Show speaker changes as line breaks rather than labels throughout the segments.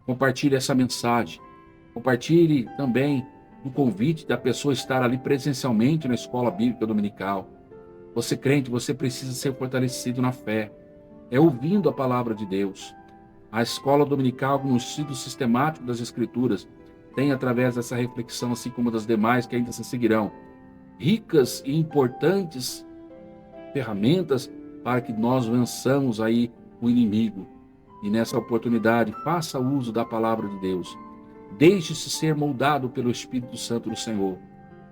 Compartilhe essa mensagem. Compartilhe também o convite da pessoa estar ali presencialmente na escola bíblica dominical. Você crente, você precisa ser fortalecido na fé. É ouvindo a palavra de Deus. A escola dominical, no estudo sistemático das Escrituras, tem, através dessa reflexão, assim como das demais que ainda se seguirão, ricas e importantes ferramentas para que nós vençamos aí o inimigo. E nessa oportunidade, faça uso da palavra de Deus. Deixe-se ser moldado pelo Espírito Santo do Senhor.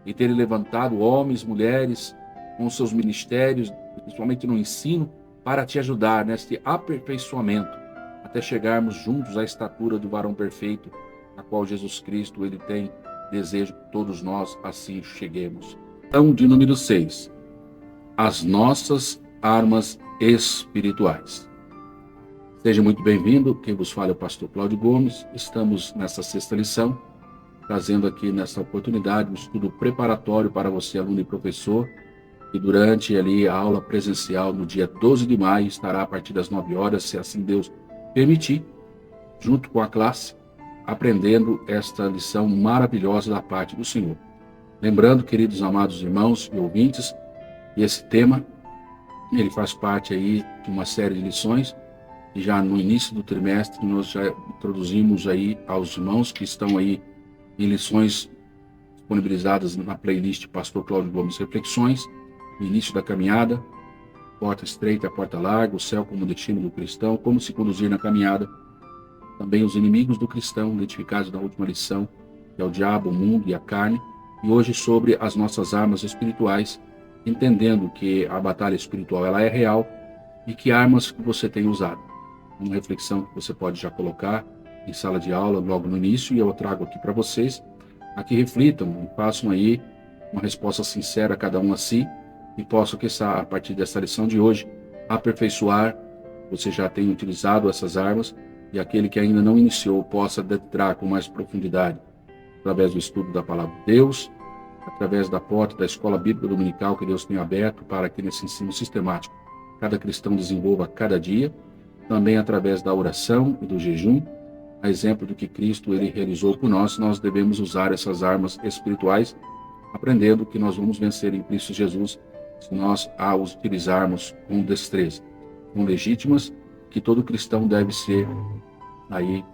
E ter levantado homens, mulheres, com seus ministérios, principalmente no ensino, para te ajudar neste aperfeiçoamento, até chegarmos juntos à estatura do varão perfeito, a qual Jesus Cristo ele tem desejo que todos nós assim cheguemos. Então, de número 6, as nossas armas espirituais. Seja muito bem-vindo, quem vos fala é o pastor Cláudio Gomes. Estamos nessa sexta lição, trazendo aqui nessa oportunidade um estudo preparatório para você, aluno e professor, e durante ali a aula presencial no dia 12 de maio, estará a partir das 9 horas, se assim Deus permitir, junto com a classe, aprendendo esta lição maravilhosa da parte do Senhor. Lembrando, queridos amados irmãos e ouvintes, que esse tema, ele faz parte aí de uma série de lições, e já no início do trimestre nós já introduzimos aí aos irmãos que estão aí em lições disponibilizadas na playlist Pastor Cláudio Gomes Reflexões, no início da caminhada, porta estreita, porta larga, o céu como destino do cristão, como se conduzir na caminhada, também os inimigos do cristão, identificados na última lição, que é o diabo, o mundo e a carne, e hoje sobre as nossas armas espirituais, entendendo que a batalha espiritual ela é real e que armas que você tem usado. Uma reflexão que você pode já colocar em sala de aula logo no início, e eu trago aqui para vocês, aqui reflitam e façam aí uma resposta sincera a cada um a si, e possam, a partir dessa lição de hoje, aperfeiçoar, você já tem utilizado essas armas, e aquele que ainda não iniciou possa adentrar com mais profundidade, através do estudo da palavra de Deus, através da porta da escola bíblica dominical que Deus tem aberto para que nesse ensino sistemático cada cristão desenvolva a cada dia, também através da oração e do jejum, a exemplo do que Cristo ele realizou por nós, nós devemos usar essas armas espirituais, aprendendo que nós vamos vencer em Cristo Jesus, se nós a utilizarmos com destreza, com legítimas, que todo cristão deve ser aí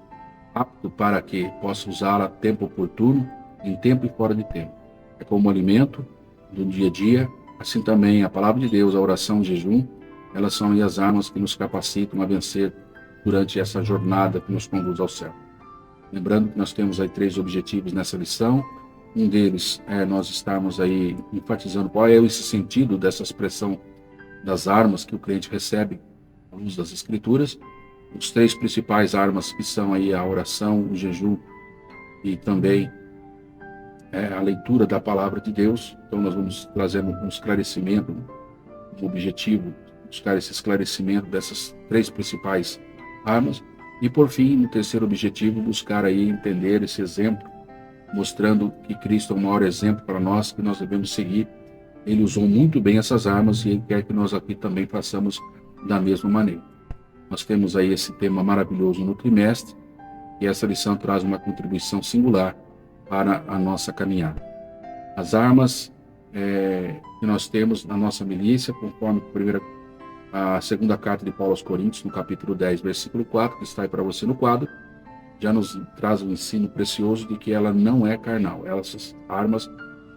apto para que possa usá-la a tempo oportuno, em tempo e fora de tempo. É como alimento do dia a dia, assim também a palavra de Deus, a oração, o jejum, elas são aí as armas que nos capacitam a vencer durante essa jornada que nos conduz ao céu. Lembrando que nós temos aí 3 objetivos nessa lição. Um deles é nós estarmos aí enfatizando qual é esse sentido dessa expressão das armas que o crente recebe à luz das Escrituras. Os 3 principais armas que são aí a oração, o jejum e também a leitura da palavra de Deus. Então nós vamos trazer um esclarecimento, um objetivo, buscar esse esclarecimento dessas 3 principais armas. E por fim, no terceiro objetivo, buscar aí entender esse exemplo, mostrando que Cristo é o maior exemplo para nós, que nós devemos seguir. Ele usou muito bem essas armas e Ele quer que nós aqui também façamos da mesma maneira. Nós temos aí esse tema maravilhoso no trimestre, e essa lição traz uma contribuição singular para a nossa caminhada. As armas que nós temos na nossa milícia, conforme a segunda carta de Paulo aos Coríntios, no capítulo 10, versículo 4, que está aí para você no quadro, já nos traz um ensino precioso de que ela não é carnal. Essas armas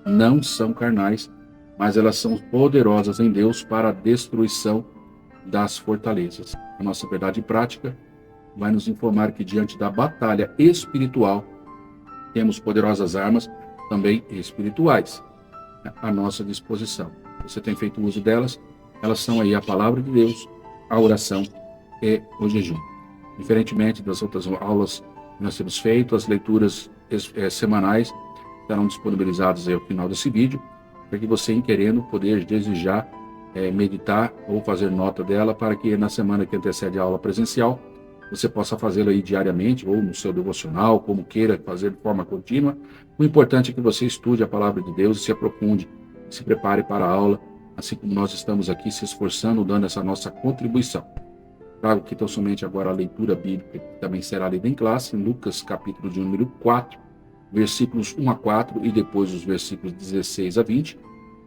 não são carnais, mas elas são poderosas em Deus para a destruição das fortalezas. A nossa verdade prática vai nos informar que diante da batalha espiritual, temos poderosas armas também espirituais à nossa disposição. Você tem feito uso delas? Elas são aí a palavra de Deus, a oração e o jejum. Diferentemente das outras aulas que nós temos feito, as leituras semanais estarão disponibilizadas aí ao final desse vídeo, para que você, em querendo, poder desejar meditar ou fazer nota dela, para que na semana que antecede a aula presencial, você possa fazê-la aí diariamente, ou no seu devocional, como queira fazer de forma contínua. O importante é que você estude a palavra de Deus e se aprofunde, se prepare para a aula, assim como nós estamos aqui se esforçando, dando essa nossa contribuição. Trago aqui então somente agora a leitura bíblica, que também será lida em classe, em Lucas capítulo de número 4, versículos 1 a 4 e depois os versículos 16 a 20,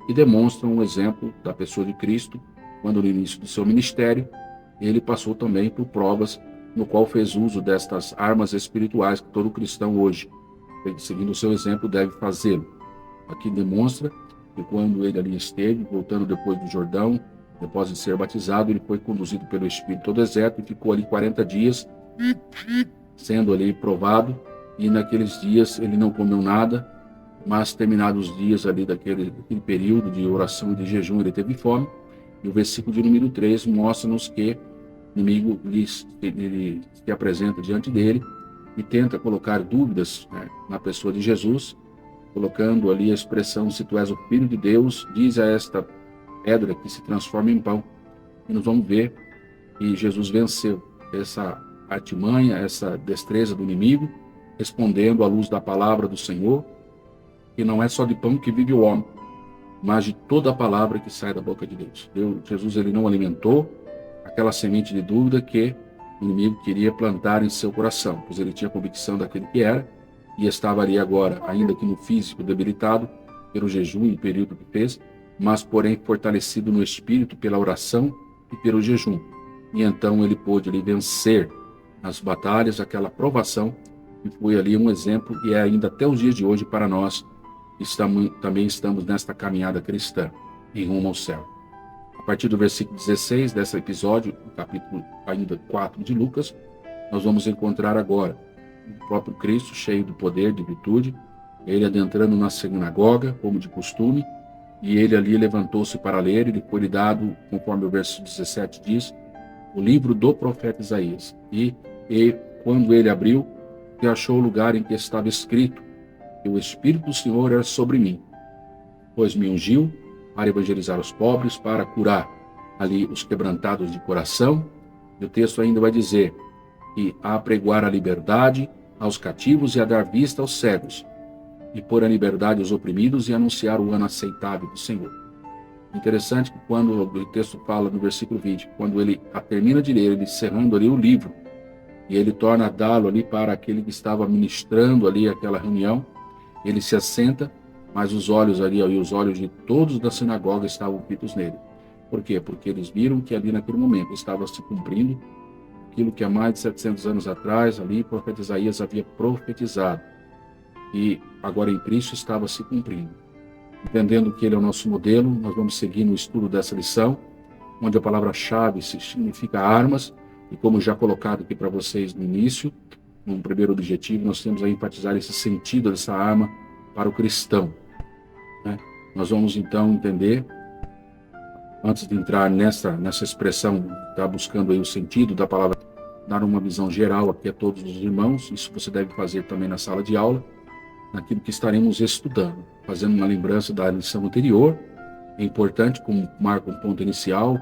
que demonstram um exemplo da pessoa de Cristo, quando no início do seu ministério, ele passou também por provas, no qual fez uso destas armas espirituais que todo cristão hoje, seguindo o seu exemplo, deve fazê-lo. Aqui demonstra que quando ele ali esteve, voltando depois do Jordão, depois de ser batizado, ele foi conduzido pelo Espírito ao deserto e ficou ali 40 dias, sendo ali provado, e naqueles dias ele não comeu nada, mas terminados os dias ali daquele período de oração e de jejum, ele teve fome, e o versículo de número 3 mostra-nos que o inimigo ele se apresenta diante dele e tenta colocar dúvidas, né, na pessoa de Jesus, colocando ali a expressão: se tu és o Filho de Deus, diz a esta pedra que se transforma em pão. E nós vamos ver que Jesus venceu essa artimanha, essa destreza do inimigo, respondendo à luz da palavra do Senhor, que não é só de pão que vive o homem, mas de toda a palavra que sai da boca de Deus. Jesus ele não alimentou aquela semente de dúvida que o inimigo queria plantar em seu coração, pois ele tinha convicção daquele que era, e estava ali agora, ainda que no físico debilitado, pelo jejum e período que fez, mas porém fortalecido no espírito pela oração e pelo jejum. E então ele pôde ali vencer as batalhas, aquela provação, e foi ali um exemplo, e é ainda até os dias de hoje para nós, também estamos nesta caminhada cristã, em rumo ao céu. A partir do versículo 16 desse episódio, no capítulo ainda 4 de Lucas, nós vamos encontrar agora o próprio Cristo, cheio do poder, de virtude, ele adentrando na sinagoga, como de costume, e ele ali levantou-se para ler, e lhe foi dado, conforme o verso 17 diz, o livro do profeta Isaías. E quando ele abriu, e achou o lugar em que estava escrito que o Espírito do Senhor era sobre mim, pois me ungiu para evangelizar os pobres, para curar ali os quebrantados de coração. E o texto ainda vai dizer que a pregoar a liberdade aos cativos e a dar vista aos cegos, e pôr a liberdade aos oprimidos e anunciar o ano aceitável do Senhor. Interessante que quando o texto fala no versículo 20, quando ele termina de ler, ele encerrando ali o livro, e ele torna a dá-lo ali para aquele que estava ministrando ali aquela reunião, ele se assenta, mas os olhos ali, e os olhos de todos da sinagoga estavam fitos nele. Por quê? Porque eles viram que ali naquele momento estava se cumprindo aquilo que há mais de 700 anos atrás, ali o profeta Isaías havia profetizado. E agora em Cristo estava se cumprindo. Entendendo que ele é o nosso modelo, nós vamos seguir no estudo dessa lição, onde a palavra-chave significa armas, e como já colocado aqui para vocês no início, no primeiro objetivo, nós temos a enfatizar esse sentido dessa arma para o cristão, né? Nós vamos então entender, antes de entrar nessa expressão, está buscando aí o sentido da palavra, dar uma visão geral aqui a todos os irmãos. Isso você deve fazer também na sala de aula, naquilo que estaremos estudando, fazendo uma lembrança da lição anterior. É importante, como marca um ponto inicial,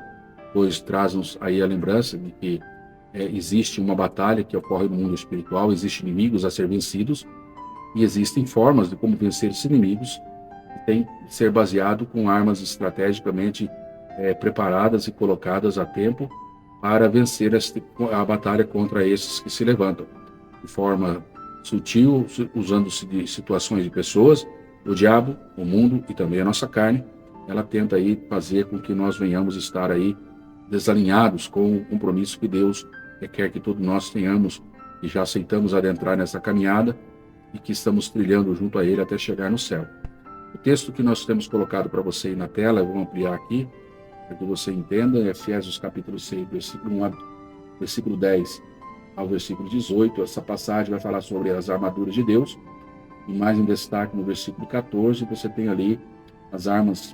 pois traz-nos aí a lembrança de que existe uma batalha que ocorre no mundo espiritual, existem inimigos a ser vencidos, e existem formas de como vencer esses inimigos, que tem que ser baseado com armas estrategicamente preparadas e colocadas a tempo para vencer a batalha contra esses que se levantam, de forma sutil, usando-se de situações de pessoas, o diabo, o mundo e também a nossa carne. Ela tenta aí fazer com que nós venhamos estar aí desalinhados com o compromisso que Deus quer que todos nós tenhamos, e já aceitamos adentrar nessa caminhada e que estamos trilhando junto a Ele até chegar no céu. O texto que nós temos colocado para você aí na tela, eu vou ampliar aqui, para que você entenda, é Efésios capítulo 6, versículo 10 ao versículo 18. Essa passagem vai falar sobre as armaduras de Deus, e mais em destaque no versículo 14, você tem ali as armas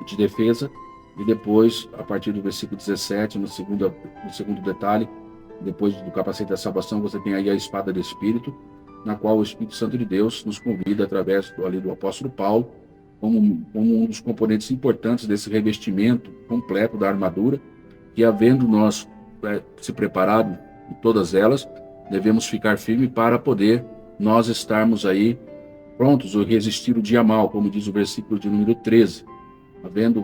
de defesa, e depois, a partir do versículo 17, no segundo detalhe, depois do capacete da salvação, você tem aí a espada do Espírito, na qual o Espírito Santo de Deus nos convida, através do apóstolo Paulo, como um dos componentes importantes desse revestimento completo da armadura, que havendo nós se preparado em todas elas, devemos ficar firmes para poder nós estarmos aí prontos a resistir o dia mal, como diz o versículo de número 13. Havendo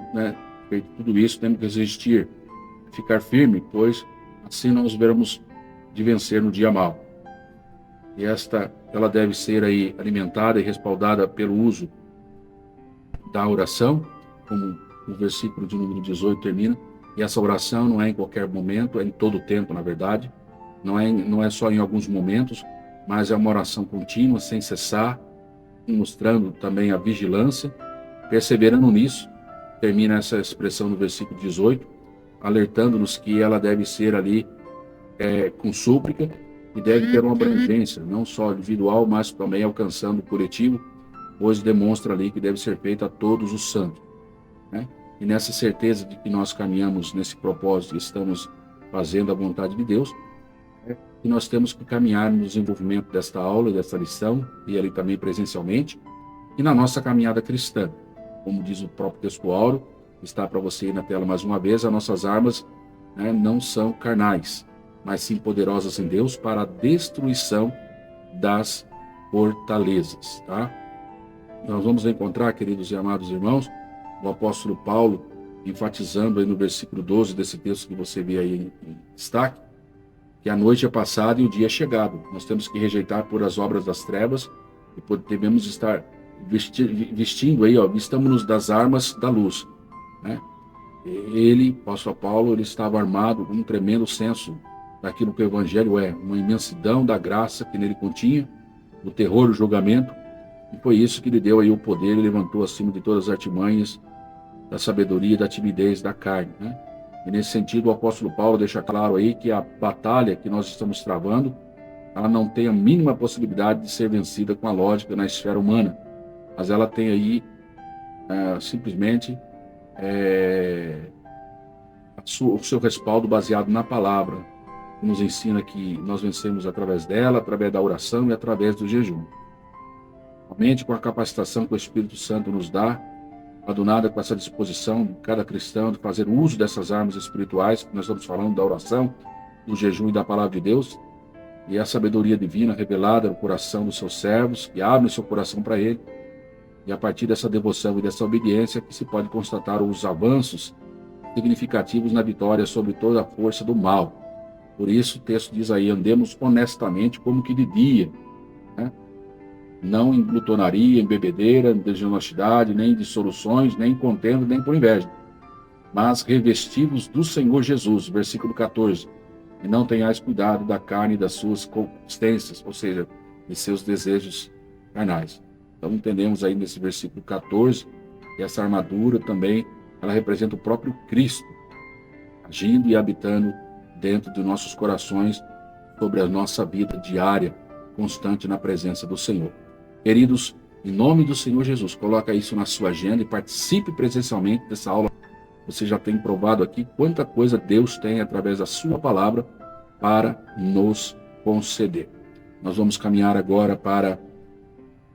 feito tudo isso, temos que resistir, ficar firme, pois a assim nós veremos de vencer no dia mau. E ela deve ser aí alimentada e respaldada pelo uso da oração, como o versículo de número 18 termina. E essa oração não é em qualquer momento, é em todo o tempo, na verdade. Não é só em alguns momentos, mas é uma oração contínua, sem cessar, mostrando também a vigilância, perseverando nisso. Termina essa expressão no versículo 18, alertando-nos que ela deve ser ali com súplica e deve ter uma abrangência, não só individual, mas também alcançando o coletivo, pois demonstra ali que deve ser feita a todos os santos, né? E nessa certeza de que nós caminhamos nesse propósito e estamos fazendo a vontade de Deus, que nós temos que caminhar no desenvolvimento desta aula, desta lição, e ali também presencialmente, e na nossa caminhada cristã. Como diz o próprio texto áureo, está para você aí na tela mais uma vez, as nossas armas, né, não são carnais, mas sim poderosas em Deus para a destruição das fortalezas, tá? Nós vamos encontrar, queridos e amados irmãos, o apóstolo Paulo enfatizando aí no versículo 12 desse texto que você vê aí em destaque, que a noite é passada e o dia é chegado. Nós temos que rejeitar por as obras das trevas e devemos estar vestindo aí, vistamos-nos das armas da luz, né? Ele, o apóstolo Paulo, ele estava armado com um tremendo senso daquilo que o evangelho é, uma imensidão da graça que nele continha, do terror, do julgamento, e foi isso que lhe deu aí o poder e levantou acima de todas as artimanhas da sabedoria e da timidez da carne, né? E nesse sentido, o apóstolo Paulo deixa claro aí que a batalha que nós estamos travando, ela não tem a mínima possibilidade de ser vencida com a lógica na esfera humana, mas ela tem aí simplesmente o seu respaldo baseado na palavra, que nos ensina que nós vencemos através dela, através da oração e através do jejum. Somente com a capacitação que o Espírito Santo nos dá, adunada com essa disposição de cada cristão de fazer uso dessas armas espirituais, que nós estamos falando da oração, do jejum e da palavra de Deus, e a sabedoria divina revelada no coração dos seus servos, que abrem seu coração para Ele, e a partir dessa devoção e dessa obediência que se pode constatar os avanços significativos na vitória sobre toda a força do mal. Por isso o texto diz aí, andemos honestamente como que de dia, né? Não em glutonaria, em bebedeira, em desonestidade, nem em dissoluções, nem em contenda, nem por inveja, mas revestivos do Senhor Jesus, versículo 14, e não tenhais cuidado da carne e das suas concupiscências, ou seja, de seus desejos carnais. Então entendemos aí nesse versículo 14, que essa armadura também, ela representa o próprio Cristo, agindo e habitando dentro de nossos corações, sobre a nossa vida diária, constante na presença do Senhor. Queridos, em nome do Senhor Jesus, coloca isso na sua agenda e participe presencialmente dessa aula. Você já tem provado aqui quanta coisa Deus tem através da sua palavra para nos conceder. Nós vamos caminhar agora para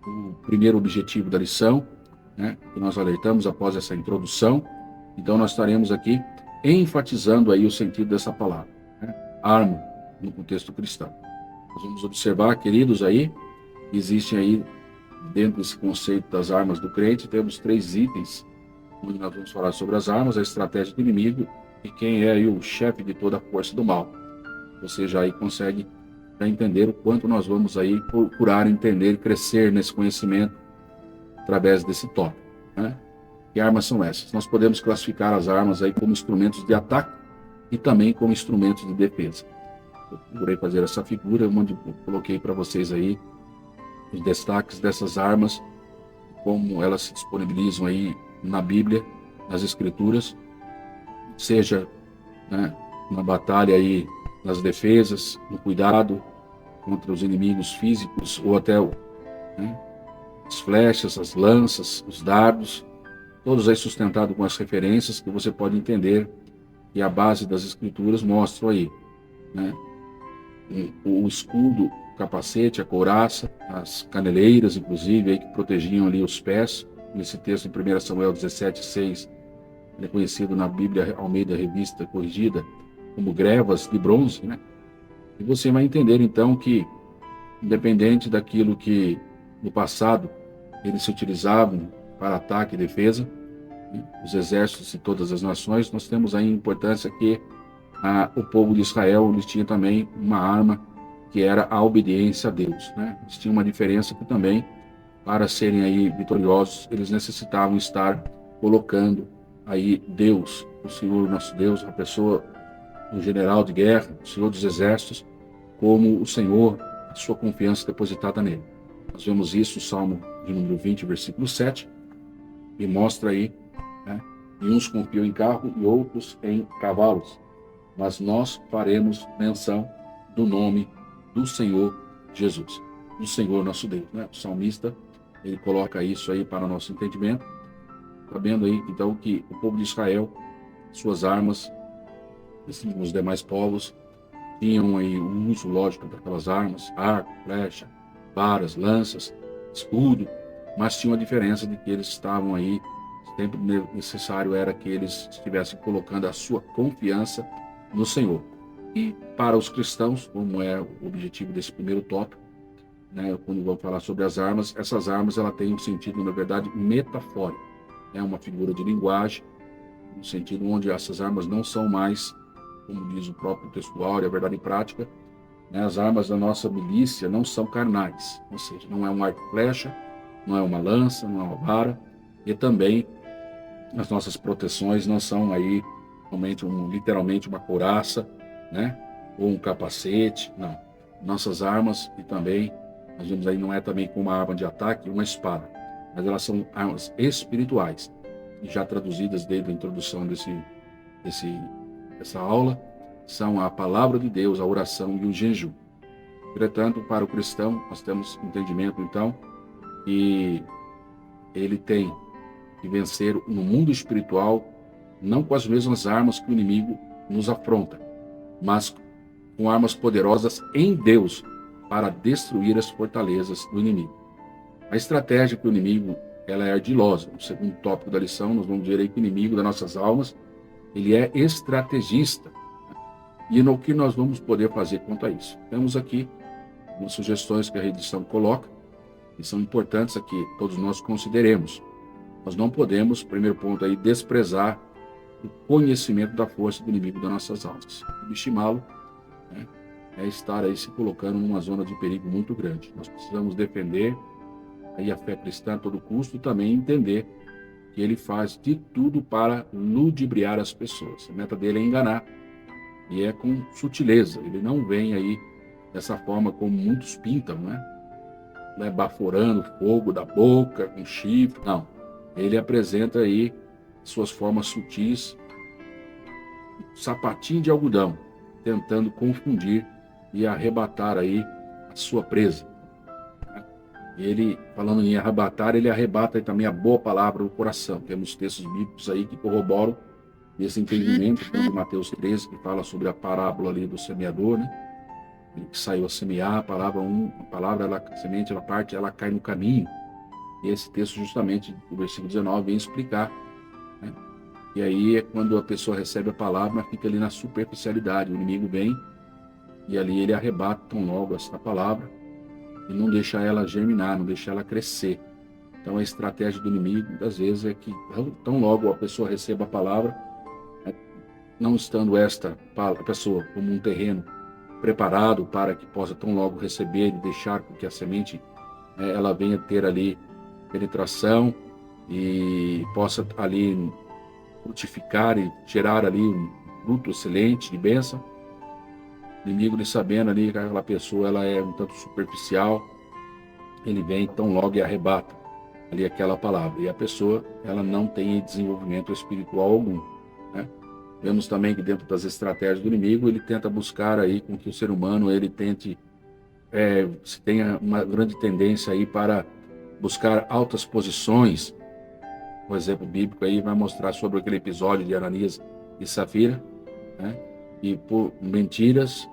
o primeiro objetivo da lição, né, que nós alertamos após essa introdução. Então nós estaremos aqui enfatizando aí o sentido dessa palavra, né? Arma no contexto cristão. Nós vamos observar, queridos, aí, que existem aí, dentro desse conceito das armas do crente, temos 3 itens, onde nós vamos falar sobre as armas, a estratégia do inimigo e quem é aí o chefe de toda a força do mal. Você já aí consegue entender o quanto nós vamos aí procurar entender e crescer nesse conhecimento através desse tópico, né? Que armas são essas? Nós podemos classificar as armas aí como instrumentos de ataque e também como instrumentos de defesa. Eu procurei fazer essa figura, onde eu coloquei para vocês aí os destaques dessas armas, como elas se disponibilizam aí na Bíblia, nas Escrituras, seja, né, na batalha aí, nas defesas, no cuidado contra os inimigos físicos, ou até né, as flechas, as lanças, os dardos, todos aí sustentados com as referências que você pode entender que a base das Escrituras mostra aí, né? O escudo, o capacete, a couraça, as caneleiras, inclusive, aí, que protegiam ali os pés. Nesse texto, em 1 Samuel 17:6, ele é conhecido na Bíblia Almeida Revista Corrigida como grevas de bronze, né? E você vai entender, então, que, independente daquilo que, no passado, eles se utilizavam para ataque e defesa, né, os exércitos de todas as nações, nós temos aí a importância que o povo de Israel eles tinha também uma arma que era a obediência a Deus, né? Eles tinham uma diferença que também, para serem aí vitoriosos, eles necessitavam estar colocando aí Deus, o Senhor nosso Deus, a pessoa, o general de guerra, o Senhor dos exércitos, como o Senhor, a sua confiança depositada nele. Nós vemos isso, o Salmo de número 20, versículo 7, e mostra aí, né? E uns confiam em carro e outros em cavalos, mas nós faremos menção do nome do Senhor Jesus, do Senhor nosso Deus, né? O salmista, ele coloca isso aí para nosso entendimento, sabendo aí, então, que o povo de Israel, suas armas, assim como os demais povos, tinham aí o uso, lógico, daquelas armas, arco, flecha, varas, lanças, escudo, mas tinha uma diferença de que eles estavam aí, sempre necessário era que eles estivessem colocando a sua confiança no Senhor. E para os cristãos, como é o objetivo desse primeiro tópico, né, quando vamos falar sobre as armas, essas armas ela tem um sentido, na verdade, metafórico. É uma figura de linguagem, no sentido onde essas armas não são mais, como diz o próprio textual, e a verdade prática, né, as armas da nossa milícia não são carnais, ou seja, não é um arco e flecha, não é uma lança, não é uma vara, e também as nossas proteções não são aí realmente literalmente uma couraça, né, ou um capacete, não. Nossas armas, e também, nós vemos aí, não é também como uma arma de ataque, uma espada, mas elas são armas espirituais, e já traduzidas desde a introdução dessa aula, são a palavra de Deus, a oração e o jejum. Entretanto, para o cristão, nós temos entendimento, então, que ele tem que vencer no mundo espiritual, não com as mesmas armas que o inimigo nos afronta, mas com armas poderosas em Deus para destruir as fortalezas do inimigo. A estratégia que o inimigo, ela é ardilosa. No segundo tópico da lição, nós vamos ver aí que o inimigo das nossas almas, ele é estrategista. E no que nós vamos poder fazer quanto a isso? Temos aqui algumas sugestões que a edição coloca, que são importantes aqui, todos nós consideremos. Nós não podemos, primeiro ponto aí, desprezar o conhecimento da força do inimigo das nossas almas. Subestimá-lo, né, é estar aí se colocando numa zona de perigo muito grande. Nós precisamos defender aí a fé cristã a todo custo e também entender que ele faz de tudo para ludibriar as pessoas. A meta dele é enganar, e é com sutileza. Ele não vem aí dessa forma como muitos pintam, né, baforando fogo da boca, com chifre, não. Ele apresenta aí suas formas sutis, sapatinho de algodão, tentando confundir e arrebatar aí a sua presa. Ele, falando em arrebatar, ele arrebata também a boa palavra do coração. Temos textos bíblicos aí que corroboram esse entendimento, como Mateus 13, que fala sobre a parábola ali do semeador, né? Ele que saiu a semear, a palavra, a semente, ela parte, ela cai no caminho. E esse texto, justamente, o versículo 19, vem explicar, né? E aí é quando a pessoa recebe a palavra, mas fica ali na superficialidade. O inimigo vem e ali ele arrebata tão logo essa palavra e não deixa ela germinar, não deixa ela crescer. Então a estratégia do inimigo, às vezes, é que tão logo a pessoa receba a palavra, não estando a pessoa como um terreno preparado para que possa tão logo receber e deixar que a semente ela venha ter ali penetração e possa ali frutificar e gerar ali um fruto excelente de bênção. O inimigo, ele sabendo ali que aquela pessoa ela é um tanto superficial, ele vem tão logo e arrebata ali aquela palavra. E a pessoa ela não tem desenvolvimento espiritual algum, né? Vemos também que dentro das estratégias do inimigo, ele tenta buscar aí com que o ser humano ele tente, se tenha uma grande tendência aí para buscar altas posições. O exemplo bíblico aí vai mostrar sobre aquele episódio de Ananias e Safira, né? E por mentiras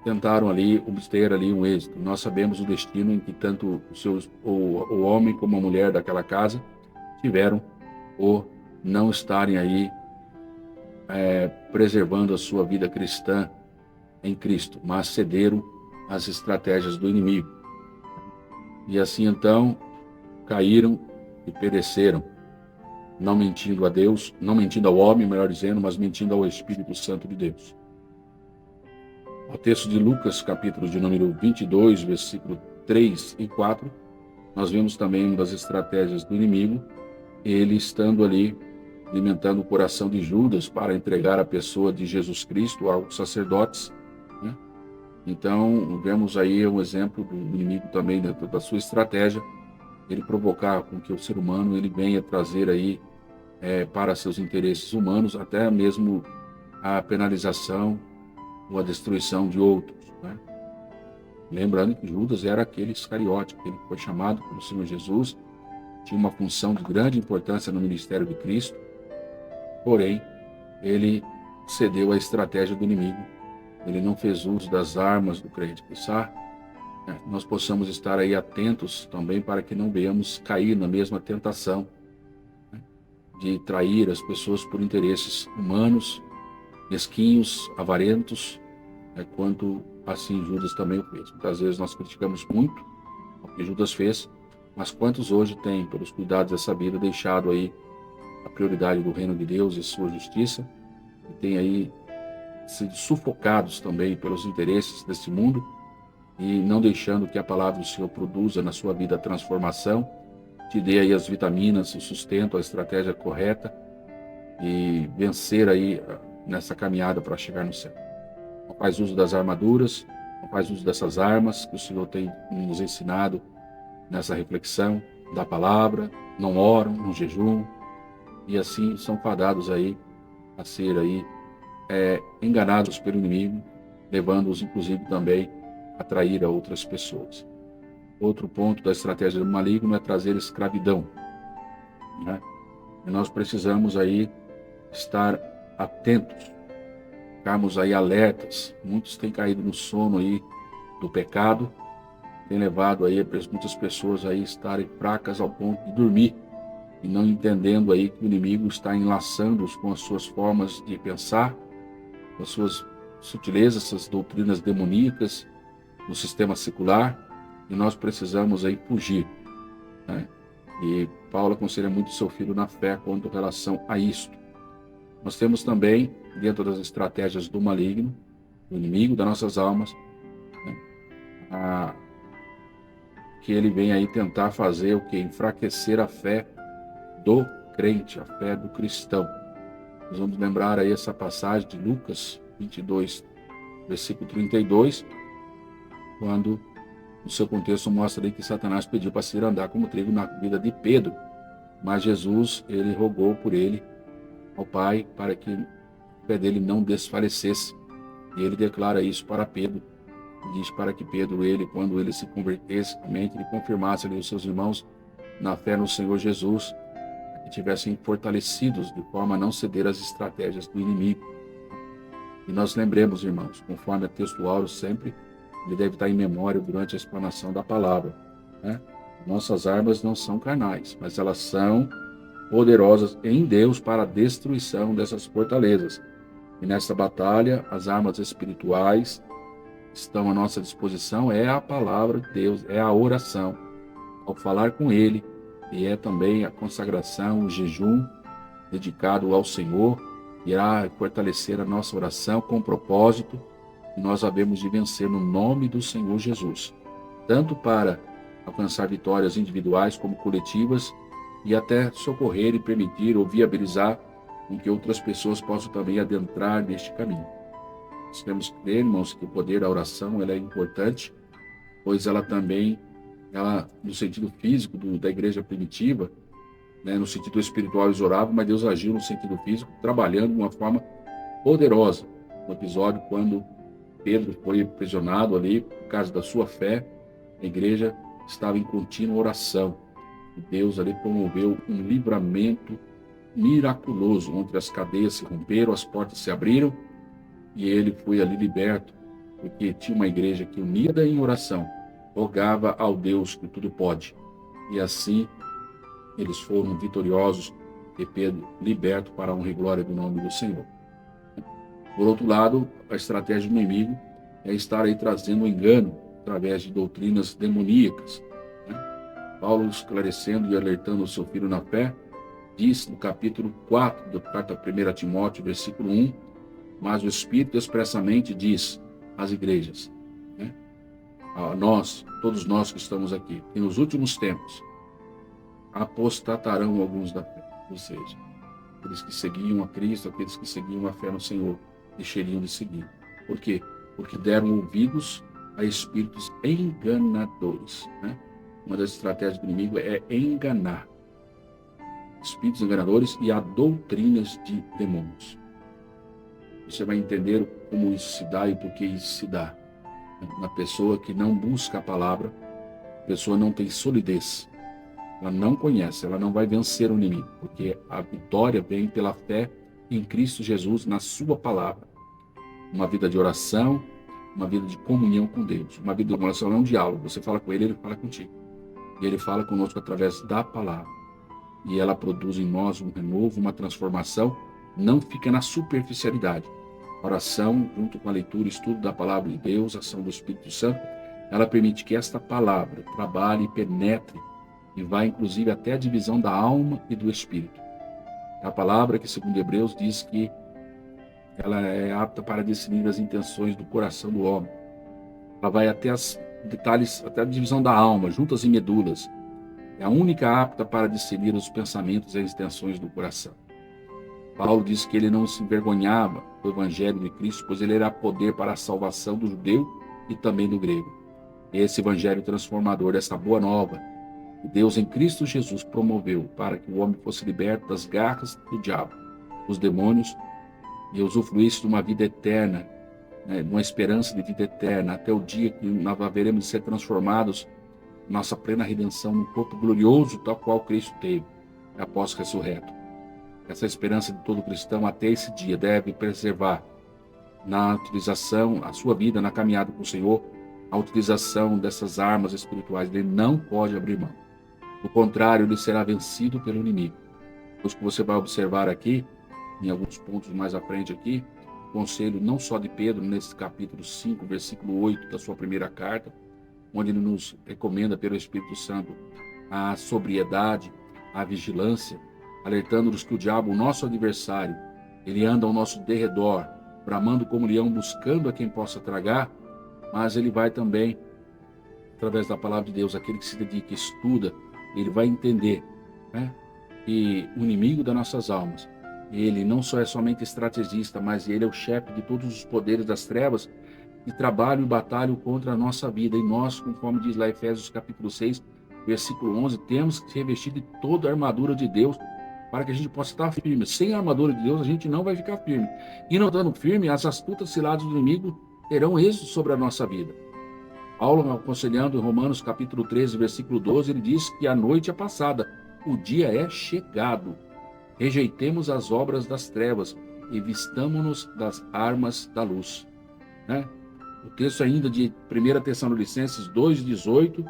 tentaram ali obter ali um êxito. Nós sabemos o destino em que tanto o homem como a mulher daquela casa tiveram por não estarem aí preservando a sua vida cristã em Cristo, mas cederam às estratégias do inimigo. E assim então caíram e pereceram, não mentindo a Deus, não mentindo ao homem, melhor dizendo, mas mentindo ao Espírito Santo de Deus. Ao texto de Lucas, capítulo de número 22, versículo 3 e 4, nós vemos também uma das estratégias do inimigo, ele estando ali alimentando o coração de Judas para entregar a pessoa de Jesus Cristo aos sacerdotes, né? Então, vemos aí um exemplo do inimigo também dentro da sua estratégia, ele provocar com que o ser humano ele venha trazer aí para seus interesses humanos até mesmo a penalização ou a destruição de outros, né? Lembrando que Judas era aquele Iscariote, aquele que foi chamado pelo Senhor Jesus, tinha uma função de grande importância no ministério de Cristo, porém, ele cedeu à estratégia do inimigo, ele não fez uso das armas do crente. Nós possamos estar aí atentos também para que não venhamos cair na mesma tentação, né, de trair as pessoas por interesses humanos, mesquinhos, avarentos, quanto assim Judas também o fez. Muitas vezes nós criticamos muito o que Judas fez, mas quantos hoje têm, pelos cuidados dessa vida, deixado aí a prioridade do reino de Deus e sua justiça, e têm aí sido sufocados também pelos interesses desse mundo, e não deixando que a palavra do Senhor produza na sua vida a transformação, te dê aí as vitaminas, o sustento, a estratégia correta, e vencer aí nessa caminhada para chegar no céu. Não faz uso das armaduras, não faz uso dessas armas que o Senhor tem nos ensinado nessa reflexão da palavra, não oram, não jejuam, e assim são fadados aí a ser aí enganados pelo inimigo, levando-os inclusive também a trair a outras pessoas. Outro ponto da estratégia do maligno é trazer escravidão, né? E nós precisamos aí estar atentos, ficarmos aí alertas. Muitos têm caído no sono aí do pecado, tem levado aí muitas pessoas aí estarem fracas ao ponto de dormir e não entendendo aí que o inimigo está enlaçando-os com as suas formas de pensar, com as suas sutilezas, essas doutrinas demoníacas no sistema secular, e nós precisamos aí fugir, né? E Paulo aconselha muito seu filho na fé quanto em relação a isto. Nós temos também, dentro das estratégias do maligno, do inimigo das nossas almas, né, que ele vem aí tentar fazer o que? Enfraquecer a fé do crente, a fé do cristão. Nós vamos lembrar aí essa passagem de Lucas 22, versículo 32, quando no seu contexto mostra aí que Satanás pediu para se andar como trigo na vida de Pedro, mas Jesus, ele rogou por ele ao Pai para que o pé dele não desfalecesse, e ele declara isso para Pedro, diz para que Pedro, quando ele se convertesse, realmente ele confirmasse ali os seus irmãos na fé no Senhor Jesus, que tivessem fortalecidos de forma a não ceder às estratégias do inimigo. E nós lembremos, irmãos, conforme a texto áureo sempre, ele deve estar em memória durante a explanação da palavra, né? Nossas armas não são carnais, mas elas são poderosas em Deus para a destruição dessas fortalezas. E nessa batalha, as armas espirituais estão à nossa disposição, é a palavra de Deus, é a oração, ao falar com Ele, e é também a consagração, o jejum dedicado ao Senhor, irá fortalecer a nossa oração com propósito, e nós havemos de vencer no nome do Senhor Jesus, tanto para alcançar vitórias individuais como coletivas, e até socorrer e permitir ou viabilizar com que outras pessoas possam também adentrar neste caminho. Nós temos que crer, irmãos, que o poder da oração ela é importante, pois ela também, no sentido físico da igreja primitiva, né, no sentido espiritual eles oravam, mas Deus agiu no sentido físico, trabalhando de uma forma poderosa. No episódio quando Pedro foi aprisionado ali, por causa da sua fé, a igreja estava em contínua oração. E Deus ali promoveu um livramento miraculoso, onde as cadeias se romperam, as portas se abriram, e ele foi ali liberto, porque tinha uma igreja que, unida em oração, rogava ao Deus que tudo pode. E assim, eles foram vitoriosos e Pedro liberto para a honra e glória do nome do Senhor. Por outro lado, a estratégia do inimigo é estar aí trazendo engano através de doutrinas demoníacas, né? Paulo, esclarecendo e alertando o seu filho na fé, diz no capítulo 4 da carta 1 Timóteo, versículo 1, mas o Espírito expressamente diz: às igrejas, né? A nós, todos nós que estamos aqui, que nos últimos tempos apostatarão alguns da fé, ou seja, aqueles que seguiam a Cristo, aqueles que seguiam a fé no Senhor, deixariam de seguir. Por quê? Porque deram ouvidos a espíritos enganadores, né? Uma das estratégias do inimigo é enganar. Espíritos enganadores e a doutrinas de demônios. Você vai entender como isso se dá e por que isso se dá. Uma pessoa que não busca a palavra, a pessoa não tem solidez, ela não conhece, ela não vai vencer o inimigo, porque a vitória vem pela fé em Cristo Jesus, na sua palavra. Uma vida de oração, uma vida de comunhão com Deus. Uma vida de oração é um diálogo, você fala com ele, ele fala contigo. E ele fala conosco através da palavra. E ela produz em nós um renovo, uma transformação, não fica na superficialidade. A oração, junto com a leitura e estudo da palavra de Deus, a ação do Espírito Santo, ela permite que esta palavra trabalhe e penetre e vá inclusive até a divisão da alma e do espírito. É a palavra que, segundo Hebreus, diz que ela é apta para discernir as intenções do coração do homem. Ela vai até os detalhes, até a divisão da alma, juntas e medulas. É a única apta para discernir os pensamentos e as intenções do coração. Paulo diz que ele não se envergonhava do evangelho de Cristo, pois ele era poder para a salvação do judeu e também do grego. Esse evangelho transformador, essa boa nova, que Deus em Cristo Jesus promoveu para que o homem fosse liberto das garras do diabo, dos demônios, e usufruísse de uma vida eterna, né, de uma esperança de vida eterna, até o dia que nós haveremos de ser transformados, nossa plena redenção, num corpo glorioso, tal qual Cristo teve, após ressurreto. Essa esperança de todo cristão até esse dia deve preservar na utilização, a sua vida na caminhada com o Senhor, a utilização dessas armas espirituais. Ele não pode abrir mão. Do contrário, ele será vencido pelo inimigo. Pois que você vai observar aqui, em alguns pontos mais à frente aqui, o conselho não só de Pedro, nesse capítulo 5, versículo 8 da sua primeira carta, onde ele nos recomenda pelo Espírito Santo a sobriedade, a vigilância, alertando-nos que o diabo, o nosso adversário, ele anda ao nosso derredor, bramando como leão, buscando a quem possa tragar, mas ele vai também, através da palavra de Deus, aquele que se dedica, estuda, ele vai entender, né, que o inimigo das nossas almas, ele não só é somente estrategista, mas ele é o chefe de todos os poderes das trevas que trabalham e batalham contra a nossa vida. E nós, conforme diz lá Efésios capítulo 6, versículo 11, temos que se revestir de toda a armadura de Deus para que a gente possa estar firme. Sem a armadura de Deus, a gente não vai ficar firme. E não estando firme, as astutas ciladas do inimigo terão êxito sobre a nossa vida. Paulo, aconselhando em Romanos capítulo 13, versículo 12, ele diz que a noite é passada, o dia é chegado. Rejeitemos as obras das trevas e vistamo-nos das armas da luz. Né? O texto ainda de 1 Tessalonicenses 2,18,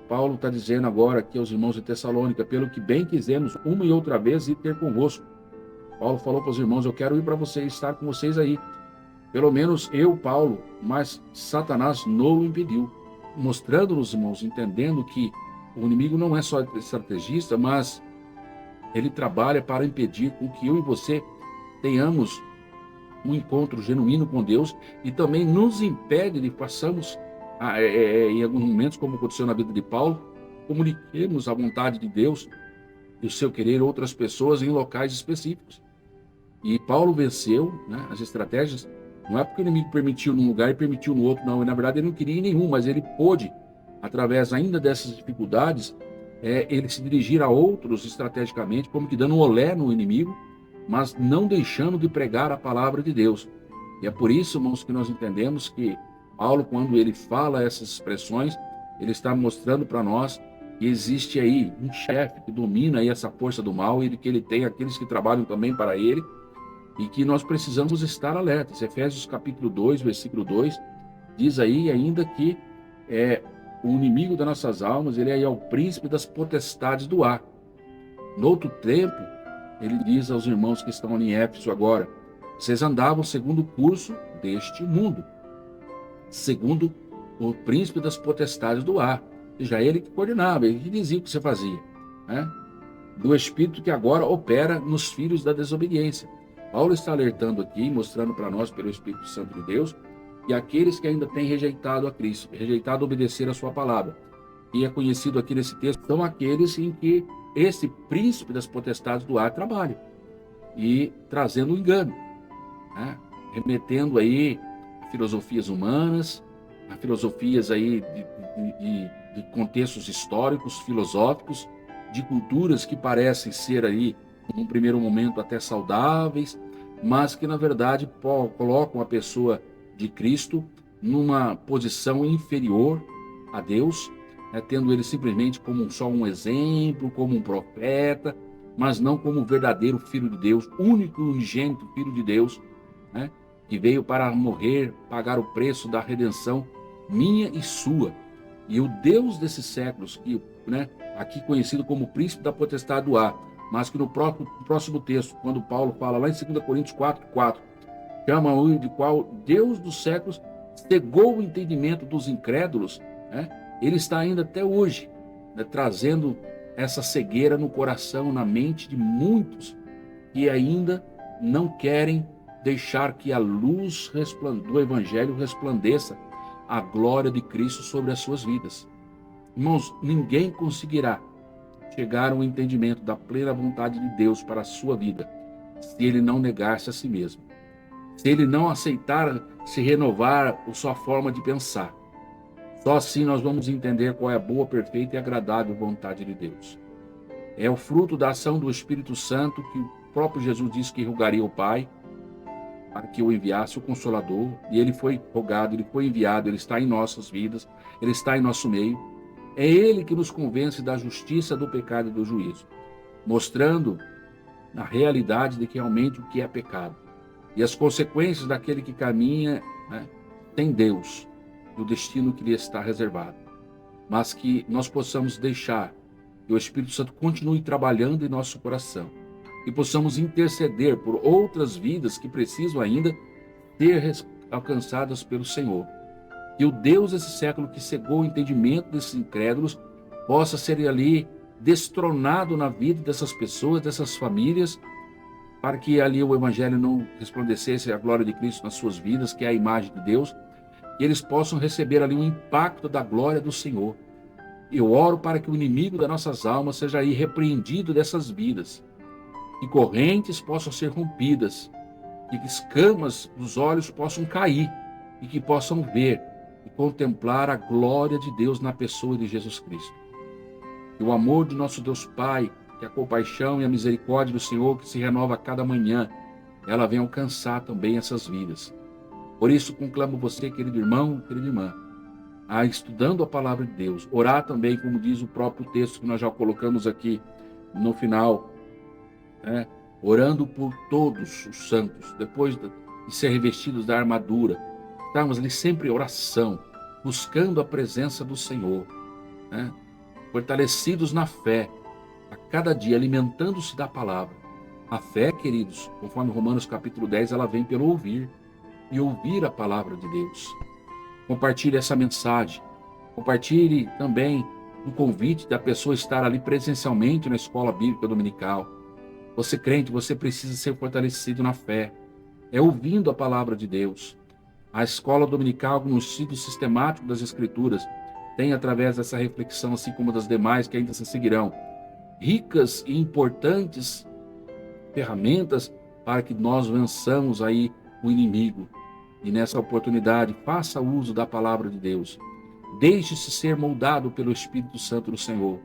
Paulo está dizendo agora aqui aos irmãos de Tessalônica, pelo que bem quisemos uma e outra vez ir ter convosco. Paulo falou para os irmãos, eu quero ir para vocês, estar com vocês aí. Pelo menos eu, Paulo, mas Satanás não o impediu. Mostrando-nos, irmãos, entendendo que o inimigo não é só estrategista, mas ele trabalha para impedir com que eu e você tenhamos um encontro genuíno com Deus e também nos impede de passarmos, em alguns momentos, como aconteceu na vida de Paulo, comuniquemos a vontade de Deus e o seu querer a outras pessoas em locais específicos. E Paulo venceu, né, as estratégias, não é porque o inimigo permitiu num lugar e permitiu no outro, não. E, na verdade, ele não queria em nenhum, mas ele pôde, através ainda dessas dificuldades, ele se dirigir a outros estrategicamente, como que dando um olé no inimigo, mas não deixando de pregar a palavra de Deus. E é por isso, irmãos, que nós entendemos que Paulo, quando ele fala essas expressões, ele está mostrando para nós que existe aí um chefe que domina aí essa força do mal e que ele tem aqueles que trabalham também para ele e que nós precisamos estar alertas. Efésios capítulo 2, versículo 2, diz aí ainda que o inimigo das nossas almas, ele é o príncipe das potestades do ar. No outro tempo, ele diz aos irmãos que estão ali em Éfeso agora, vocês andavam segundo o curso deste mundo, segundo o príncipe das potestades do ar. Já ele que coordenava, ele que dizia o que você fazia, né? Do espírito que agora opera nos filhos da desobediência. Paulo está alertando aqui, mostrando para nós, pelo Espírito Santo de Deus, e aqueles que ainda têm rejeitado a Cristo, rejeitado obedecer a sua palavra. E é conhecido aqui nesse texto, são aqueles em que esse príncipe das potestades do ar trabalha, e trazendo o engano, né? Remetendo aí a filosofias humanas, a filosofias aí de contextos históricos, filosóficos, de culturas que parecem ser aí, num primeiro momento, até saudáveis, mas que na verdade colocam a pessoa de Cristo numa posição inferior a Deus, né, tendo ele simplesmente como só um exemplo, como um profeta, mas não como o verdadeiro Filho de Deus, único e unigênito Filho de Deus, né, que veio para morrer, pagar o preço da redenção minha e sua. E o Deus desses séculos, que, né, aqui conhecido como Príncipe da Potestade do Ar, mas que no próximo texto, quando Paulo fala lá em 2 Coríntios 4:4, chama-o de qual Deus dos séculos cegou o entendimento dos incrédulos, né? Ele está ainda até hoje, né, trazendo essa cegueira no coração, na mente de muitos que ainda não querem deixar que a luz do Evangelho resplandeça a glória de Cristo sobre as suas vidas. Irmãos, ninguém conseguirá chegar ao entendimento da plena vontade de Deus para a sua vida se ele não negar-se a si mesmo, se ele não aceitar se renovar a sua forma de pensar. Só assim nós vamos entender qual é a boa, perfeita e agradável vontade de Deus. É o fruto da ação do Espírito Santo que o próprio Jesus disse que rogaria ao Pai para que o enviasse o Consolador, e ele foi rogado, ele foi enviado, ele está em nossas vidas, ele está em nosso meio. É ele que nos convence da justiça, do pecado e do juízo, mostrando a realidade de que realmente o que é pecado e as consequências daquele que caminha, né, sem Deus, do destino que lhe está reservado. Mas que nós possamos deixar que o Espírito Santo continue trabalhando em nosso coração e possamos interceder por outras vidas que precisam ainda ser alcançadas pelo Senhor. Que o Deus desse século que cegou o entendimento desses incrédulos possa ser ali destronado na vida dessas pessoas, dessas famílias, para que ali o Evangelho não resplandecesse a glória de Cristo nas suas vidas, que é a imagem de Deus, e eles possam receber ali um impacto da glória do Senhor. Eu oro para que o inimigo das nossas almas seja aí repreendido dessas vidas, que correntes possam ser rompidas, e que escamas dos olhos possam cair, e que possam ver e contemplar a glória de Deus na pessoa de Jesus Cristo. Que o amor de nosso Deus Pai, que a compaixão e a misericórdia do Senhor, que se renova a cada manhã, ela venha alcançar também essas vidas. Por isso, conclamo você, querido irmão, querida irmã, a estudando a palavra de Deus, orar também, como diz o próprio texto que nós já colocamos aqui no final, né? Orando por todos os santos, depois de ser revestidos da armadura, estarmos ali sempre em oração, buscando a presença do Senhor, né? Fortalecidos na fé, a cada dia alimentando-se da palavra. A fé, queridos, conforme Romanos capítulo 10, ela vem pelo ouvir, e ouvir a palavra de Deus. Compartilhe essa mensagem, compartilhe também o convite da pessoa estar ali presencialmente na escola bíblica dominical. Você crente, você precisa ser fortalecido na fé, é ouvindo a palavra de Deus. A escola dominical, no estudo sistemático das Escrituras, tem através dessa reflexão, assim como das demais que ainda se seguirão, ricas e importantes ferramentas para que nós vençamos aí o inimigo. E nessa oportunidade, faça uso da palavra de Deus. Deixe-se ser moldado pelo Espírito Santo do Senhor.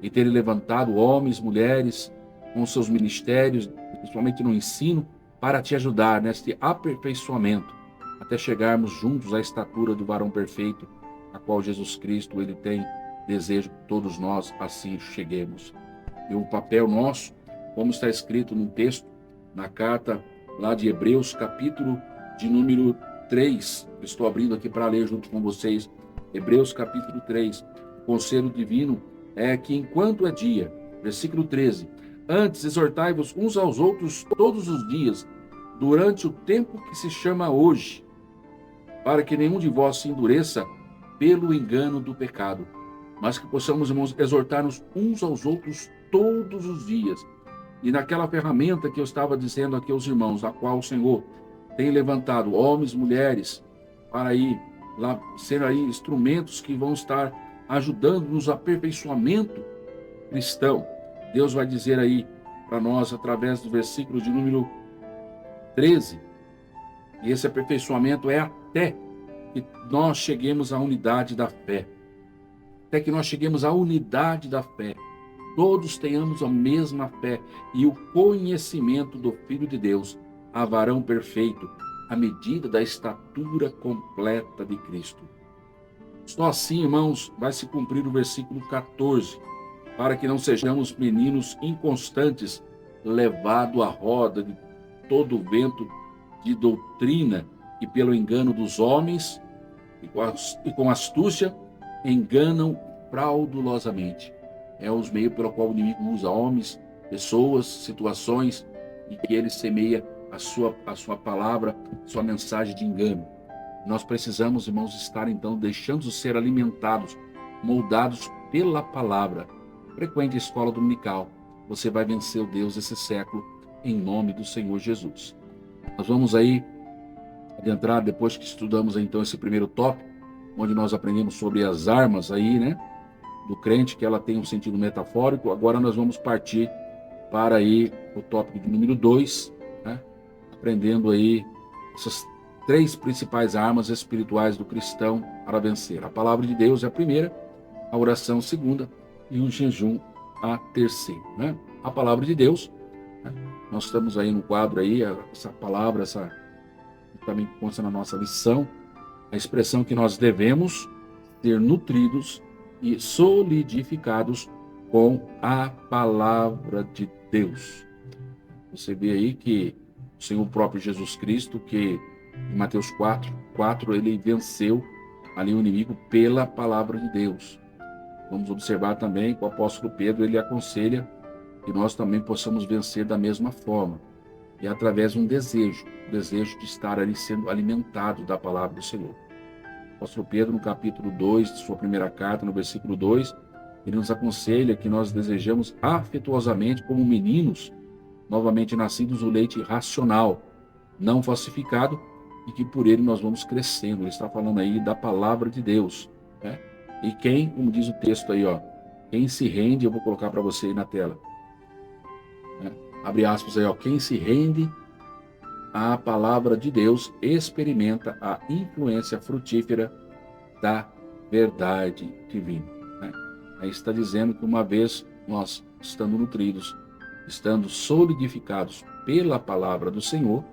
E ter levantado homens, mulheres, com seus ministérios, principalmente no ensino, para te ajudar neste aperfeiçoamento, até chegarmos juntos à estatura do varão perfeito, a qual Jesus Cristo ele tem desejo que todos nós assim cheguemos. E o papel nosso, como está escrito no texto, na carta lá de Hebreus, capítulo de número 3, estou abrindo aqui para ler junto com vocês, Hebreus capítulo 3, o conselho divino é que enquanto é dia, versículo 13, antes exortai-vos uns aos outros todos os dias, durante o tempo que se chama hoje, para que nenhum de vós se endureça pelo engano do pecado, mas que possamos, irmãos, exortar-nos uns aos outros todos os dias. E naquela ferramenta que eu estava dizendo aqui aos irmãos, a qual o Senhor tem levantado homens, mulheres, para aí, lá, ser aí instrumentos que vão estar ajudando nos aperfeiçoamento cristão. Deus vai dizer aí para nós, através do versículo de número 13, e esse aperfeiçoamento é até que nós cheguemos à unidade da fé. Até que nós cheguemos à unidade da fé. Todos tenhamos a mesma fé e o conhecimento do Filho de Deus, a varão perfeito, à medida da estatura completa de Cristo. Só assim, irmãos, vai se cumprir o versículo 14, para que não sejamos meninos inconstantes, levado à roda de todo o vento de doutrina e pelo engano dos homens, e com astúcia enganam fraudulosamente. É os meios pelo qual o inimigo usa homens, pessoas, situações, e que ele semeia a sua palavra, sua mensagem de engano. Nós precisamos, irmãos, estar então deixando de ser alimentados, moldados pela palavra. Frequente a escola dominical. Você vai vencer o Deus desse século, em nome do Senhor Jesus. Nós vamos aí adentrar, depois que estudamos então esse primeiro tópico, onde nós aprendemos sobre as armas aí, né, do crente, que ela tem um sentido metafórico. Agora nós vamos partir para aí o tópico de número 2, né, aprendendo aí essas 3 principais armas espirituais do cristão para vencer. A palavra de Deus é a primeira, a oração a segunda e o jejum a terceira, né? A palavra de Deus, né? Nós estamos aí no quadro aí, essa palavra, essa também consta na nossa lição, a expressão que nós devemos ser nutridos e solidificados com a palavra de Deus. Você vê aí que o Senhor próprio Jesus Cristo, que em Mateus 4, ele venceu ali o inimigo pela palavra de Deus. Vamos observar também que o apóstolo Pedro, ele aconselha que nós também possamos vencer da mesma forma. E através de um desejo de estar ali sendo alimentado da palavra do Senhor. O apóstolo Pedro, no capítulo 2 de sua primeira carta, no versículo 2, ele nos aconselha que nós desejamos afetuosamente, como meninos, novamente nascidos do leite racional, não falsificado, e que por ele nós vamos crescendo. Ele está falando aí da palavra de Deus, né? E quem, como diz o texto aí, ó, quem se rende, eu vou colocar para você aí na tela, né? Abre aspas aí, ó, quem se rende à palavra de Deus experimenta a influência frutífera da verdade divina, né? Aí está dizendo que uma vez nós estando nutridos, estando solidificados pela palavra do Senhor,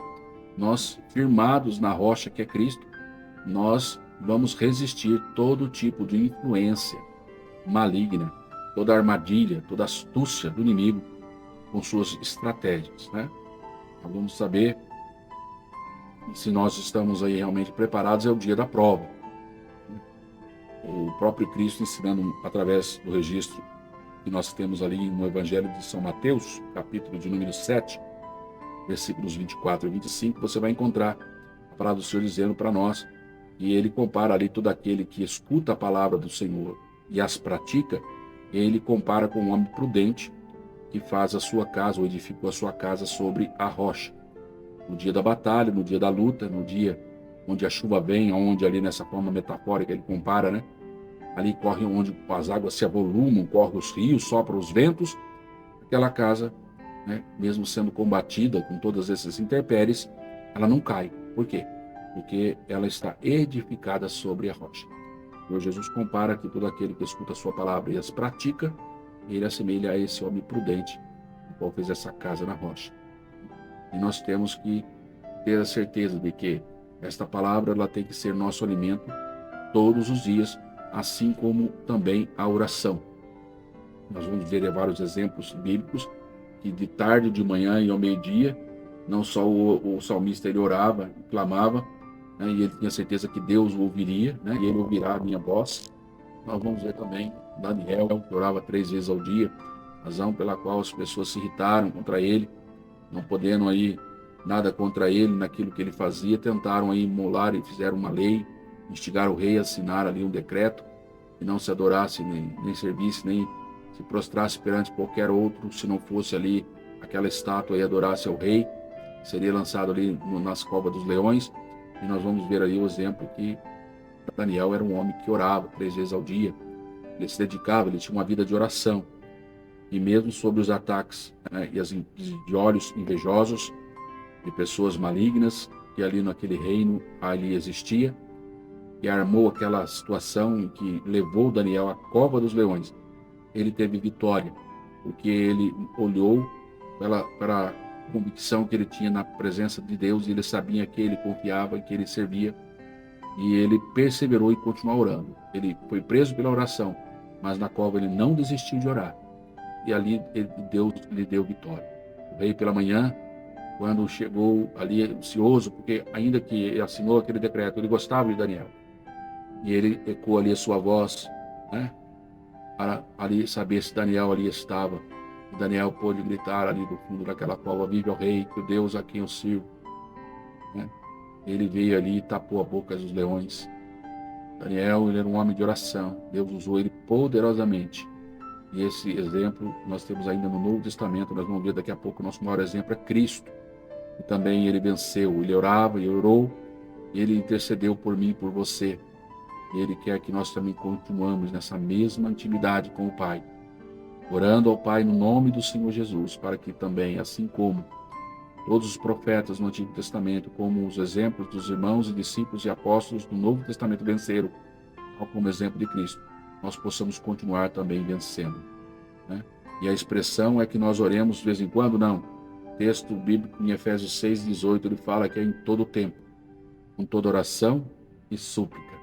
nós, firmados na rocha que é Cristo, nós vamos resistir todo tipo de influência maligna, toda armadilha, toda astúcia do inimigo com suas estratégias, né? Nós vamos saber se nós estamos aí realmente preparados. É o dia da prova. O próprio Cristo ensinando através do registro que nós temos ali no Evangelho de São Mateus, capítulo de número 7, versículos 24 e 25, você vai encontrar a palavra do Senhor dizendo para nós, e ele compara ali todo aquele que escuta a palavra do Senhor e as pratica, ele compara com um homem prudente que faz a sua casa, ou edificou a sua casa sobre a rocha. No dia da batalha, no dia da luta, no dia onde a chuva vem, onde ali nessa forma metafórica ele compara, né? Ali corre onde as águas se avolumam, correm os rios, sopram os ventos, aquela casa, né, mesmo sendo combatida com todas essas intempéries, ela não cai. Por quê? Porque ela está edificada sobre a rocha. O Jesus compara que todo aquele que escuta a sua palavra e as pratica, ele assemelha a esse homem prudente, o qual fez essa casa na rocha. E nós temos que ter a certeza de que esta palavra ela tem que ser nosso alimento todos os dias, assim como também a oração. Nós vamos ver vários exemplos bíblicos que de tarde, de manhã e ao meio-dia, não só o salmista ele orava, clamava, né, e ele tinha certeza que Deus o ouviria, né, e ele ouvirá a minha voz. Nós vamos ver também Daniel, que orava 3 vezes ao dia, razão pela qual as pessoas se irritaram contra ele, não podendo aí nada contra ele naquilo que ele fazia, tentaram aí molar e fizeram uma lei, instigaram o rei a assinar ali um decreto, que não se adorasse, nem servisse, nem se prostrasse perante qualquer outro, se não fosse ali aquela estátua e adorasse ao rei, seria lançado ali nas covas dos leões. E nós vamos ver aí o exemplo que Daniel era um homem que orava 3 vezes ao dia. Ele se dedicava, ele tinha uma vida de oração. E mesmo sobre os ataques, né, de olhos invejosos, de pessoas malignas, que ali naquele reino ali existia, e armou aquela situação em que levou Daniel à cova dos leões, ele teve vitória, porque ele olhou para a convicção que ele tinha na presença de Deus, e ele sabia que ele confiava, que ele servia, e ele perseverou e continuou orando. Ele foi preso pela oração, mas na cova ele não desistiu de orar, e ali Deus lhe deu vitória. O rei pela manhã, quando chegou ali ansioso, porque ainda que ele assinou aquele decreto, ele gostava de Daniel, e ele ecoou ali a sua voz, né, para ali saber se Daniel ali estava. E Daniel pôde gritar ali do fundo daquela cova: vive ao rei, que o Deus a quem eu sirvo, né? Ele veio ali e tapou a boca dos leões. Daniel, ele era um homem de oração, Deus usou ele poderosamente. E esse exemplo nós temos ainda no Novo Testamento. Nós vamos ver daqui a pouco. O nosso maior exemplo é Cristo, e também ele venceu, ele orava e orou, e ele intercedeu por mim e por você. E ele quer que nós também continuamos nessa mesma intimidade com o Pai, orando ao Pai no nome do Senhor Jesus, para que também, assim como todos os profetas no Antigo Testamento, como os exemplos dos irmãos e discípulos e apóstolos do Novo Testamento venceram, tal como exemplo de Cristo, nós possamos continuar também vencendo, né? E a expressão é que nós oremos de vez em quando? Não. O texto bíblico em Efésios 6:18, ele fala que é em todo o tempo, com toda oração e súplica.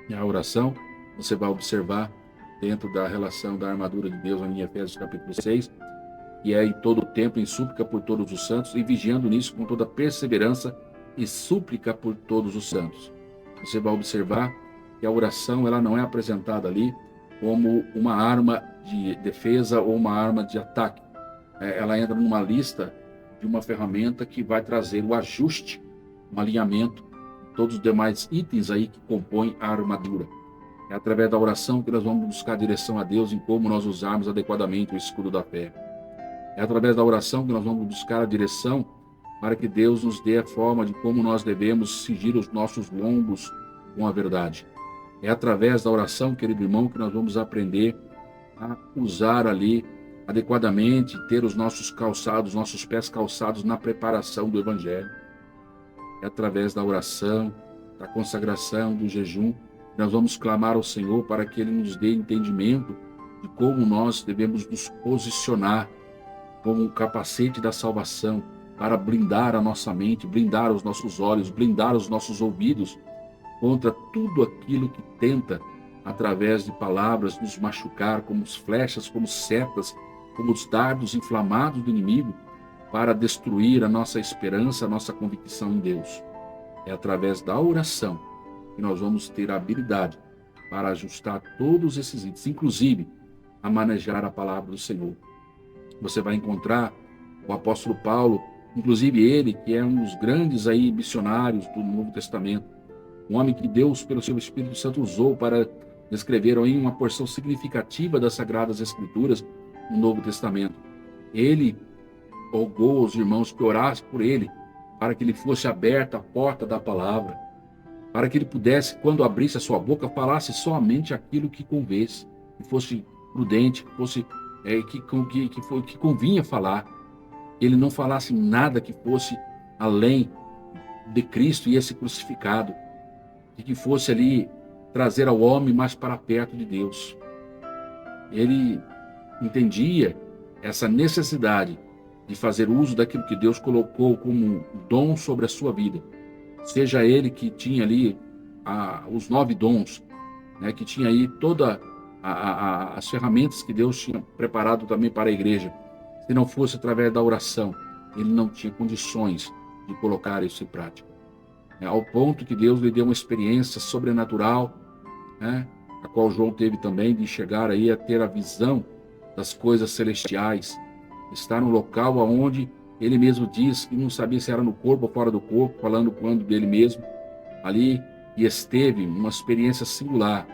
E a oração, você vai observar dentro da relação da armadura de Deus em Efésios capítulo 6, que é em todo o tempo, em súplica por todos os santos, e vigiando nisso com toda perseverança e súplica por todos os santos. Você vai observar que a oração, ela não é apresentada ali como uma arma de defesa ou uma arma de ataque. Ela entra numa lista de uma ferramenta que vai trazer o ajuste, um alinhamento de todos os demais itens aí que compõem a armadura. É através da oração que nós vamos buscar direção a Deus em como nós usarmos adequadamente o escudo da fé. É através da oração que nós vamos buscar a direção para que Deus nos dê a forma de como nós devemos cingir os nossos lombos com a verdade. É através da oração, querido irmão, que nós vamos aprender a usar ali adequadamente, ter os nossos calçados, nossos pés calçados na preparação do Evangelho. É através da oração, da consagração, do jejum, que nós vamos clamar ao Senhor para que Ele nos dê entendimento de como nós devemos nos posicionar como um capacete da salvação para blindar a nossa mente, blindar os nossos olhos, blindar os nossos ouvidos contra tudo aquilo que tenta, através de palavras, nos machucar, como flechas, como setas, como os dardos inflamados do inimigo, para destruir a nossa esperança, a nossa convicção em Deus. É através da oração que nós vamos ter a habilidade para ajustar todos esses itens, inclusive a manejar a palavra do Senhor. Você vai encontrar o apóstolo Paulo, inclusive ele, que é um dos grandes aí missionários do Novo Testamento, um homem que Deus, pelo seu Espírito Santo, usou para descrever aí uma porção significativa das Sagradas Escrituras no Novo Testamento. Ele rogou aos irmãos que orassem por ele, para que lhe fosse aberta a porta da palavra, para que ele pudesse, quando abrisse a sua boca, falasse somente aquilo que convesse, que fosse prudente, que fosse que convinha falar. Ele não falasse nada que fosse além de Cristo e esse crucificado, e que fosse ali trazer ao homem mais para perto de Deus. Ele entendia essa necessidade de fazer uso daquilo que Deus colocou como dom sobre a sua vida. Seja ele que tinha ali os 9 dons, né, que tinha aí todas as ferramentas que Deus tinha preparado também para a igreja. Se não fosse através da oração, ele não tinha condições de colocar isso em prática. Ao ponto que Deus lhe deu uma experiência sobrenatural, né, a qual João teve também, de chegar aí a ter a visão das coisas celestiais, estar no local onde ele mesmo diz que não sabia se era no corpo ou fora do corpo, falando quando dele mesmo, ali, e esteve uma experiência singular,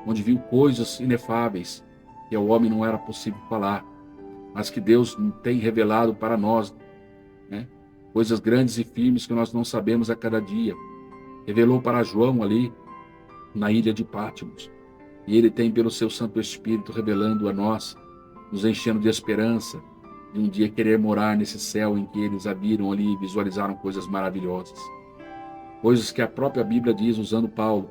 onde viu coisas inefáveis que ao homem não era possível falar, mas que Deus tem revelado para nós, né? Coisas grandes e firmes que nós não sabemos a cada dia. revelou para João ali na ilha de Patmos. E ele tem, pelo seu Santo Espírito, revelando a nós, nos enchendo de esperança, de um dia querer morar nesse céu em que eles haviram ali e visualizaram coisas maravilhosas. Coisas que a própria Bíblia diz, usando Paulo,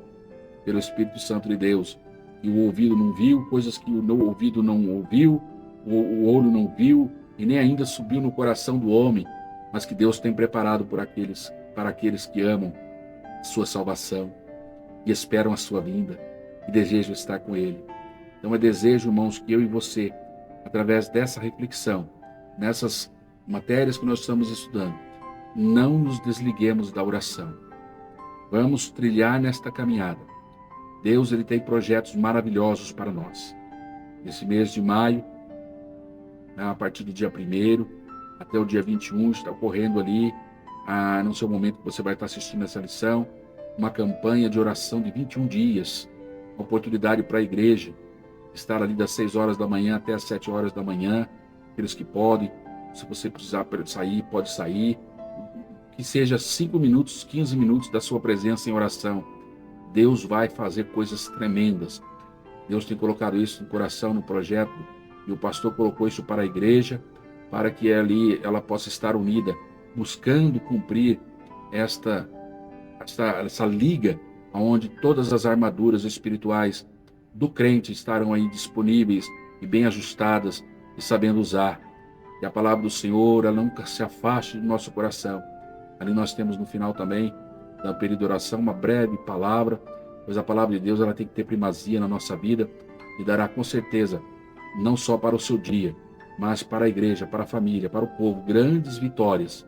pelo Espírito Santo de Deus, que o ouvido não viu, coisas que o ouvido não ouviu, o olho não viu, e nem ainda subiu no coração do homem, mas que Deus tem preparado para aqueles que amam a sua salvação e esperam a sua vinda e desejam estar com Ele. Então é desejo, irmãos, que eu e você, através dessa reflexão, nessas matérias que nós estamos estudando, não nos desliguemos da oração. Vamos trilhar nesta caminhada. Deus, ele tem projetos maravilhosos para nós. Nesse mês de maio, a partir do dia 1º até o dia 21, está ocorrendo ali, no seu momento que você vai estar assistindo essa lição, uma campanha de oração de 21 dias, uma oportunidade para a igreja estar ali das 6 horas da manhã até as 7 horas da manhã, aqueles que podem, se você precisar sair, pode sair, que seja 5 minutos, 15 minutos da sua presença em oração. Deus vai fazer coisas tremendas. Deus tem colocado isso no coração, no projeto, e o pastor colocou isso para a igreja, para que ali ela possa estar unida, buscando cumprir essa liga, onde todas as armaduras espirituais do crente estarão aí disponíveis e bem ajustadas e sabendo usar. E a palavra do Senhor, ela nunca se afaste do nosso coração. Ali nós temos no final também, da período de oração, uma breve palavra, pois a palavra de Deus ela tem que ter primazia na nossa vida e dará com certeza, não só para o seu dia, mas para a igreja, para a família, para o povo, grandes vitórias.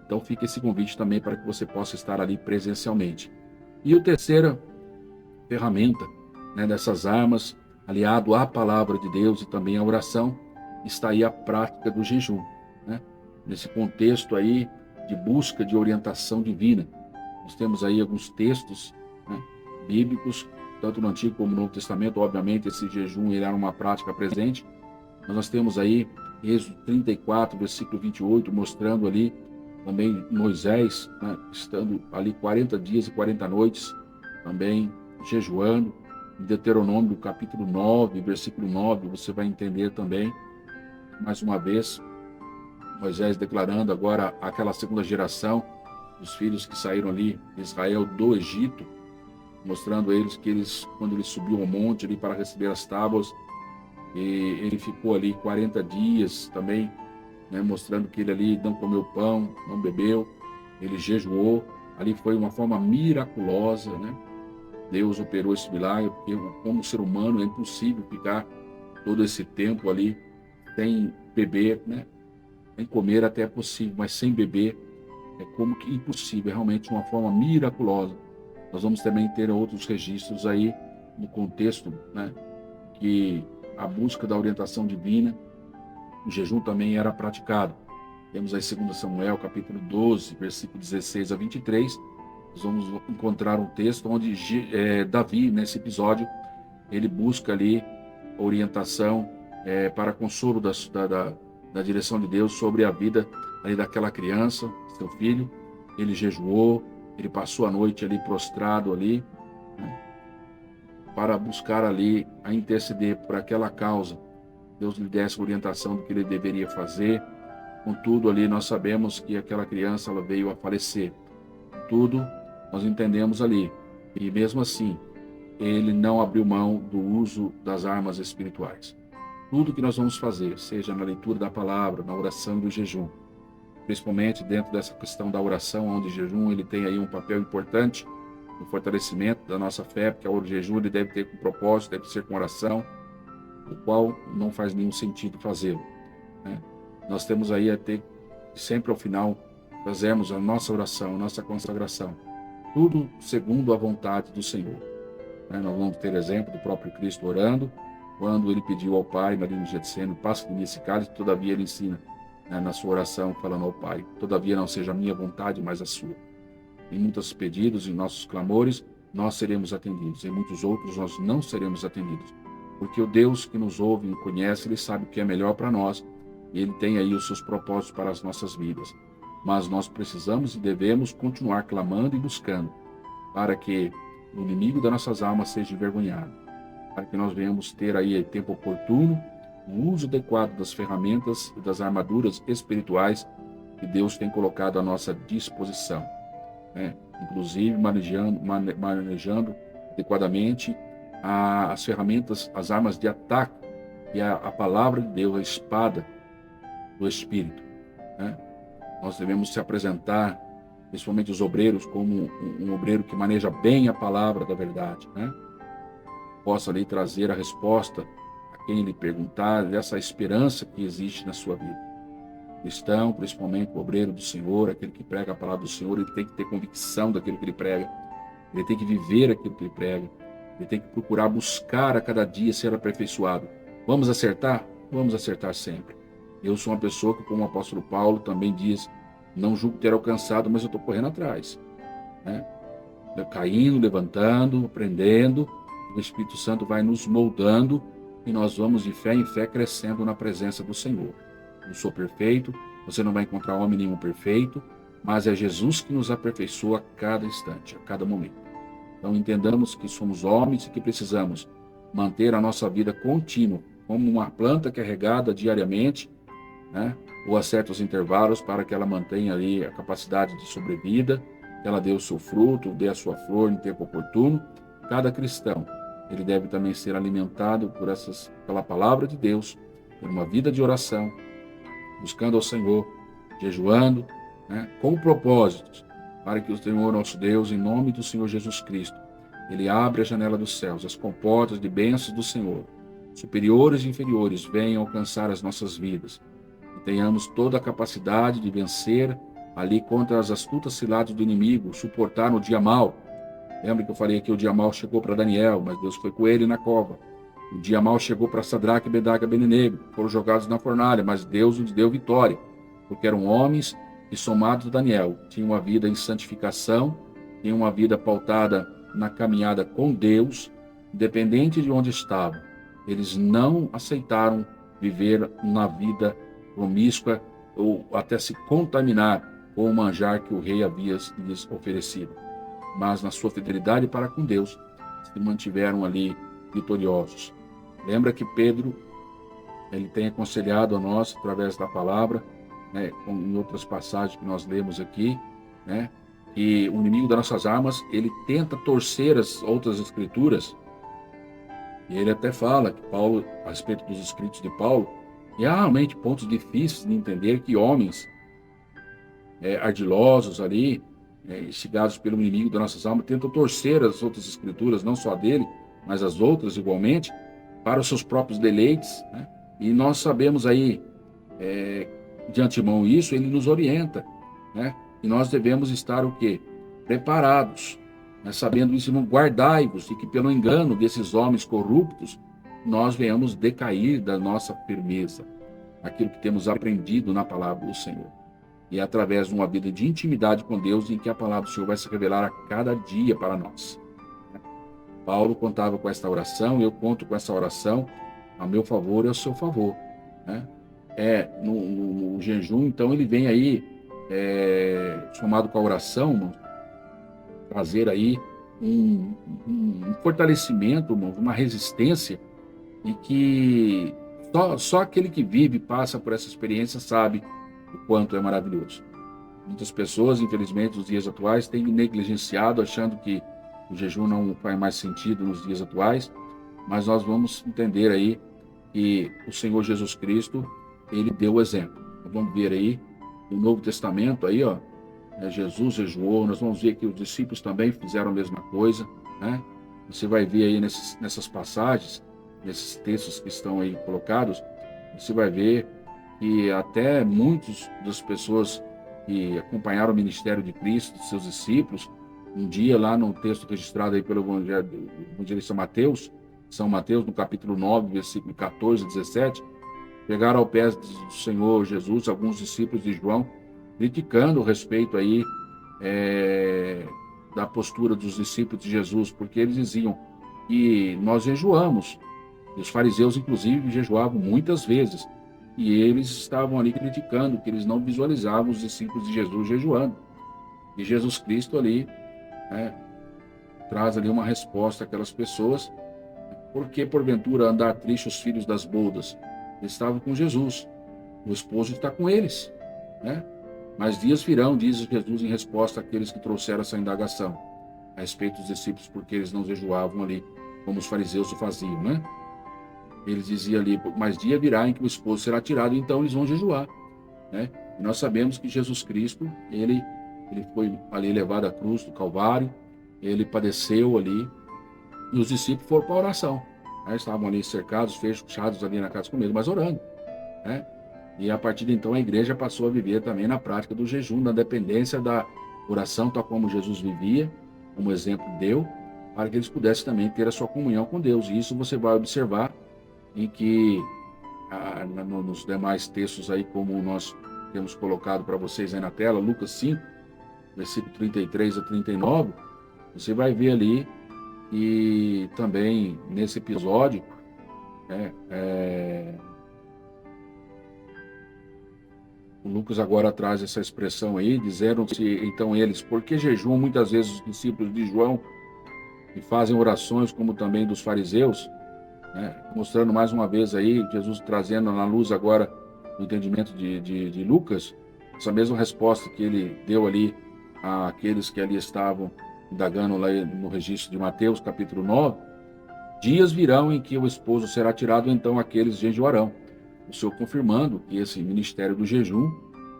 Então fica esse convite também para que você possa estar ali presencialmente. E a terceira ferramenta, dessas armas, aliado à palavra de Deus e também à oração, está aí a prática do jejum. Nesse contexto aí de busca de orientação divina. Nós temos aí alguns textos bíblicos, tanto no Antigo como no Novo Testamento. Obviamente esse jejum ele era uma prática presente, mas nós temos aí Êxodo 34, versículo 28, mostrando ali também Moisés, estando ali 40 dias e 40 noites, também jejuando. Em Deuteronômio, capítulo 9, versículo 9, você vai entender também, mais uma vez, Moisés declarando agora aquela segunda geração dos filhos que saíram ali de Israel do Egito, mostrando a eles que quando ele subiu ao monte ali para receber as tábuas, e ele ficou ali 40 dias também, mostrando que ele ali não comeu pão, não bebeu, ele jejuou. Ali foi uma forma miraculosa, Deus operou esse milagre, porque como ser humano é impossível ficar todo esse tempo ali sem beber, sem comer até é possível, mas sem beber é como que impossível, é realmente uma forma miraculosa. Nós vamos também ter outros registros aí no contexto, que a busca da orientação divina, o jejum também era praticado. Temos aí 2 Samuel, capítulo 12, versículo 16 a 23, nós vamos encontrar um texto onde Davi, nesse episódio, ele busca ali orientação para consolo da direção de Deus sobre a vida ali daquela criança, seu filho. Ele jejuou, ele passou a noite ali prostrado ali, para buscar ali a interceder por aquela causa. Deus lhe desse orientação do que ele deveria fazer. Contudo, ali nós sabemos que aquela criança ela veio a falecer. Tudo nós entendemos ali. E mesmo assim, ele não abriu mão do uso das armas espirituais. Tudo que nós vamos fazer, seja na leitura da palavra, na oração e no jejum, principalmente dentro dessa questão da oração, onde o jejum ele tem aí um papel importante no fortalecimento da nossa fé, porque o jejum ele deve ter com propósito, deve ser com oração, o qual não faz nenhum sentido fazê-lo. Nós temos aí a ter, sempre ao final, fazemos a nossa oração, a nossa consagração, tudo segundo a vontade do Senhor. Nós vamos ter exemplo do próprio Cristo orando, quando ele pediu ao Pai, ali no Getsemane, passa de mim esse cálice, todavia ele ensina na sua oração, falando ao Pai, todavia não seja a minha vontade, mas a sua. Em muitos pedidos, em nossos clamores, nós seremos atendidos, em muitos outros nós não seremos atendidos, porque o Deus que nos ouve e conhece, ele sabe o que é melhor para nós, e ele tem aí os seus propósitos para as nossas vidas. Mas nós precisamos e devemos continuar clamando e buscando, para que o inimigo das nossas almas seja envergonhado, para que nós venhamos ter aí tempo oportuno, o uso adequado das ferramentas e das armaduras espirituais que Deus tem colocado à nossa disposição, né? Inclusive manejando adequadamente as ferramentas, as armas de ataque, e a palavra de Deus, a espada do Espírito, né? Nós devemos se apresentar, principalmente os obreiros, como um obreiro que maneja bem a palavra da verdade, né? Possa ali trazer a resposta a quem lhe perguntar, dessa esperança que existe na sua vida. Cristão, principalmente o obreiro do Senhor, aquele que prega a palavra do Senhor, ele tem que ter convicção daquilo que ele prega, ele tem que viver aquilo que ele prega, ele tem que procurar buscar a cada dia ser aperfeiçoado. Vamos acertar? Vamos acertar sempre. Eu sou uma pessoa que, como o apóstolo Paulo também diz, não julgo ter alcançado, mas eu estou correndo atrás, né? Caindo, levantando, aprendendo, o Espírito Santo vai nos moldando e nós vamos de fé em fé crescendo na presença do Senhor. Não sou perfeito, você não vai encontrar homem nenhum perfeito, mas é Jesus que nos aperfeiçoa a cada instante, a cada momento. Então entendamos que somos homens e que precisamos manter a nossa vida contínua, como uma planta que é regada diariamente, né? Ou a certos intervalos, para que ela mantenha ali a capacidade de sobrevida, que ela dê o seu fruto, dê a sua flor em tempo oportuno. Cada cristão, ele deve também ser alimentado pela palavra de Deus, por uma vida de oração, buscando ao Senhor, jejuando, né? Com propósitos, para que o Senhor nosso Deus, em nome do Senhor Jesus Cristo, ele abre a janela dos céus, as comportas de bênçãos do Senhor, superiores e inferiores, venham alcançar as nossas vidas, e tenhamos toda a capacidade de vencer ali contra as astutas ciladas do inimigo, suportar no dia mau. Lembra que eu falei que o dia mau chegou para Daniel, mas Deus foi com ele na cova. O dia mau chegou para Sadraque, Mesaque e Abednego, foram jogados na fornalha, mas Deus nos deu vitória, porque eram homens que, somados a Daniel, tinham uma vida em santificação, tinham uma vida pautada na caminhada com Deus, independente de onde estavam. Eles não aceitaram viver na vida promíscua ou até se contaminar com o manjar que o rei havia lhes oferecido. Mas na sua fidelidade para com Deus, se mantiveram ali vitoriosos. Lembra que Pedro, ele tem aconselhado a nós, através da palavra, né, em outras passagens que nós lemos aqui, né, que o inimigo das nossas armas, ele tenta torcer as outras escrituras, e ele até fala que Paulo, a respeito dos escritos de Paulo, e há realmente pontos difíceis de entender que homens ardilosos ali, instigados pelo inimigo das nossas almas, tentam torcer as outras escrituras, não só dele, mas as outras igualmente, para os seus próprios deleites, né? E nós sabemos aí, de antemão isso, ele nos orienta, né? E nós devemos estar o quê? Preparados, né? Sabendo isso, não guardai-vos, e que pelo engano desses homens corruptos, nós venhamos decair da nossa firmeza, aquilo que temos aprendido na palavra do Senhor. E é através de uma vida de intimidade com Deus em que a palavra do Senhor vai se revelar a cada dia para nós. Paulo contava com esta oração, eu conto com essa oração a meu favor e ao seu favor, né? No jejum, então, ele vem aí, somado com a oração, trazer aí um fortalecimento, uma resistência, e que só aquele que vive e passa por essa experiência sabe o quanto é maravilhoso. Muitas pessoas, infelizmente, nos dias atuais, têm negligenciado, achando que o jejum não faz mais sentido nos dias atuais, mas nós vamos entender aí que o Senhor Jesus Cristo, ele deu o exemplo. Nós vamos ver aí no Novo Testamento, aí, ó, Jesus jejuou, nós vamos ver que os discípulos também fizeram a mesma coisa, né? Você vai ver aí nessas passagens, nesses textos que estão aí colocados, você vai ver que até muitas das pessoas que acompanharam o ministério de Cristo, dos seus discípulos, um dia lá no texto registrado aí pelo evangelista Mateus, São Mateus, no capítulo 9, versículo 14 e 17, pegaram ao pé do Senhor Jesus, alguns discípulos de João, criticando a respeito aí da postura dos discípulos de Jesus, porque eles diziam que nós jejuamos, e os fariseus, inclusive, jejuavam muitas vezes, e eles estavam ali criticando que eles não visualizavam os discípulos de Jesus jejuando. E Jesus Cristo ali, né, traz ali uma resposta àquelas pessoas. Por que, porventura, andar triste os filhos das bodas? Eles estavam com Jesus, o esposo está com eles, né? Mas dias virão, diz Jesus em resposta àqueles que trouxeram essa indagação a respeito dos discípulos, porque eles não jejuavam ali, como os fariseus o faziam, né? Eles diziam ali, mas dia virá em que o esposo será tirado, então eles vão jejuar, né? E nós sabemos que Jesus Cristo, ele foi ali levado à cruz do Calvário, ele padeceu ali, e os discípulos foram para a oração, né? Estavam ali cercados, fechados ali na casa com medo, mas orando, né? E a partir de então a igreja passou a viver também na prática do jejum, na dependência da oração, tal como Jesus vivia, como exemplo deu, para que eles pudessem também ter a sua comunhão com Deus. E isso você vai observar em que nos demais textos aí, como nós temos colocado para vocês aí na tela, Lucas 5, versículo 33 a 39, você vai ver ali e também nesse episódio, o Lucas agora traz essa expressão aí, disseram-se então eles, por que jejuam muitas vezes os discípulos de João e fazem orações como também dos fariseus, né? Mostrando mais uma vez aí, Jesus trazendo na luz agora o entendimento de Lucas, essa mesma resposta que ele deu ali àqueles que ali estavam indagando lá no registro de Mateus, capítulo 9, dias virão em que o esposo será tirado, então aqueles jejuarão. O Senhor confirmando que esse ministério do jejum,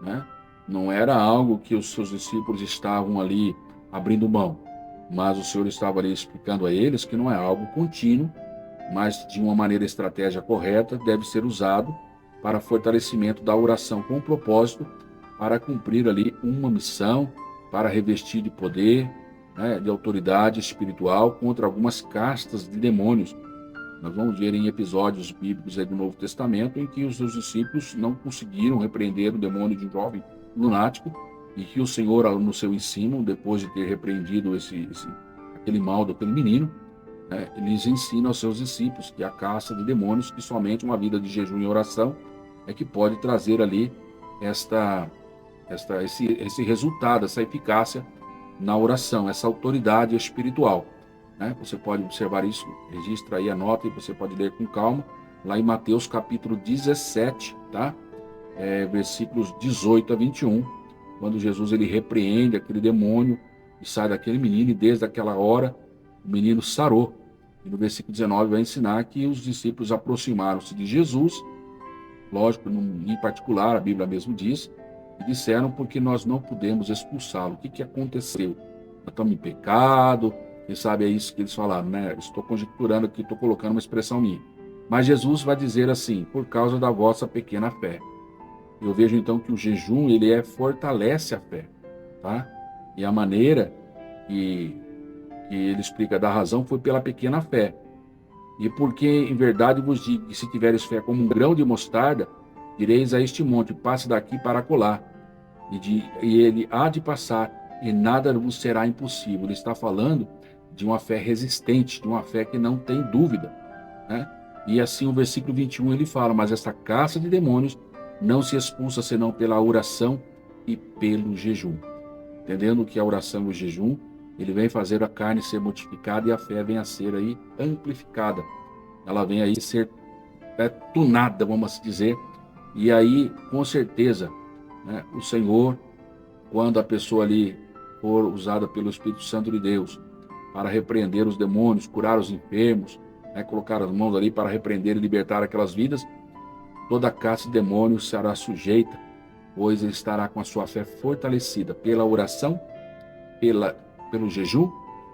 né, não era algo que os seus discípulos estavam ali abrindo mão, mas o Senhor estava ali explicando a eles que não é algo contínuo, mas de uma maneira estratégia correta, deve ser usado para fortalecimento da oração com propósito, para cumprir ali uma missão, para revestir de poder, né, de autoridade espiritual contra algumas castas de demônios. Nós vamos ver em episódios bíblicos do Novo Testamento em que os seus discípulos não conseguiram repreender o demônio de um jovem lunático e que o Senhor, no seu ensino, depois de ter repreendido aquele mal daquele menino, né, eles ensinam aos seus discípulos que a caça de demônios, que somente uma vida de jejum e oração é que pode trazer ali esse resultado, essa eficácia na oração, essa autoridade espiritual, né? Você pode observar isso, registra aí, anota e você pode ler com calma, lá em Mateus capítulo 17, tá? Versículos 18 a 21, quando Jesus ele repreende aquele demônio e sai daquele menino, e desde aquela hora o menino sarou. E no versículo 19 vai ensinar que os discípulos aproximaram-se de Jesus, lógico, em particular, a Bíblia mesmo diz, e disseram porque nós não podemos expulsá-lo. O que aconteceu? Nós estamos em pecado, quem sabe é isso que eles falaram, né? Estou conjecturando aqui, estou colocando uma expressão minha. Mas Jesus vai dizer assim, por causa da vossa pequena fé. Eu vejo então que o jejum, ele fortalece a fé, tá? E a maneira que ele explica da razão foi pela pequena fé. E porque em verdade vos digo que se tiveres fé como um grão de mostarda, direis a este monte, passe daqui para acolá, e ele há de passar, e nada vos será impossível. Ele está falando de uma fé resistente, de uma fé que não tem dúvida, né? E assim o versículo 21 ele fala, mas essa caça de demônios não se expulsa senão pela oração e pelo jejum. Entendendo que a oração e o jejum, ele vem fazer a carne ser mortificada e a fé vem a ser aí amplificada. Ela vem aí ser tunada, vamos assim dizer. E aí, com certeza, né, o Senhor, quando a pessoa ali for usada pelo Espírito Santo de Deus para repreender os demônios, curar os enfermos, né, colocar as mãos ali para repreender e libertar aquelas vidas, toda a caça de demônios será sujeita, pois ele estará com a sua fé fortalecida pela oração, pelo jejum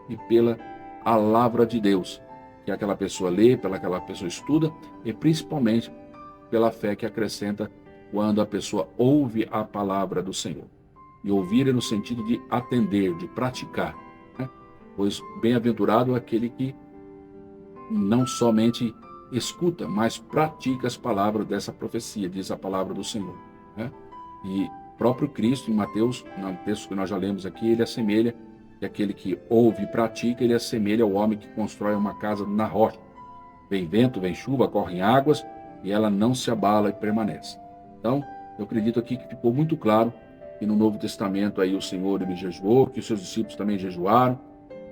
e pela palavra de Deus, que aquela pessoa lê, pela aquela pessoa estuda, e principalmente pela fé que acrescenta quando a pessoa ouve a palavra do Senhor. E ouvir é no sentido de atender, de praticar, né? Pois bem-aventurado é aquele que não somente escuta, mas pratica as palavras dessa profecia, diz a palavra do Senhor, né? E próprio Cristo, em Mateus, no texto que nós já lemos aqui, ele assemelha, e aquele que ouve e pratica, ele assemelha ao homem que constrói uma casa na rocha. Vem vento, vem chuva, correm águas, e ela não se abala e permanece. Então, eu acredito aqui que ficou muito claro que no Novo Testamento aí o Senhor ele jejuou, que os seus discípulos também jejuaram,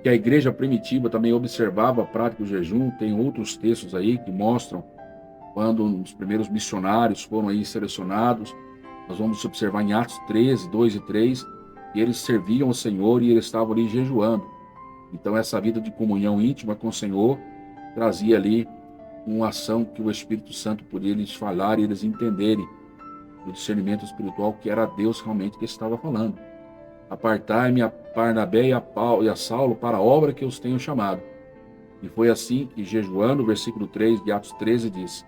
que a igreja primitiva também observava a prática do jejum. Tem outros textos aí que mostram quando os primeiros missionários foram aí selecionados. Nós vamos observar em Atos 13, 2 e 3, que eles serviam ao Senhor e eles estavam ali jejuando. Então essa vida de comunhão íntima com o Senhor trazia ali uma ação que o Espírito Santo podia lhes falar e eles entenderem o discernimento espiritual que era Deus realmente que estava falando. Apartai-me a Barnabé e a Saulo para a obra que os tenho chamado. E foi assim que, jejuando, o versículo 3 de Atos 13 diz: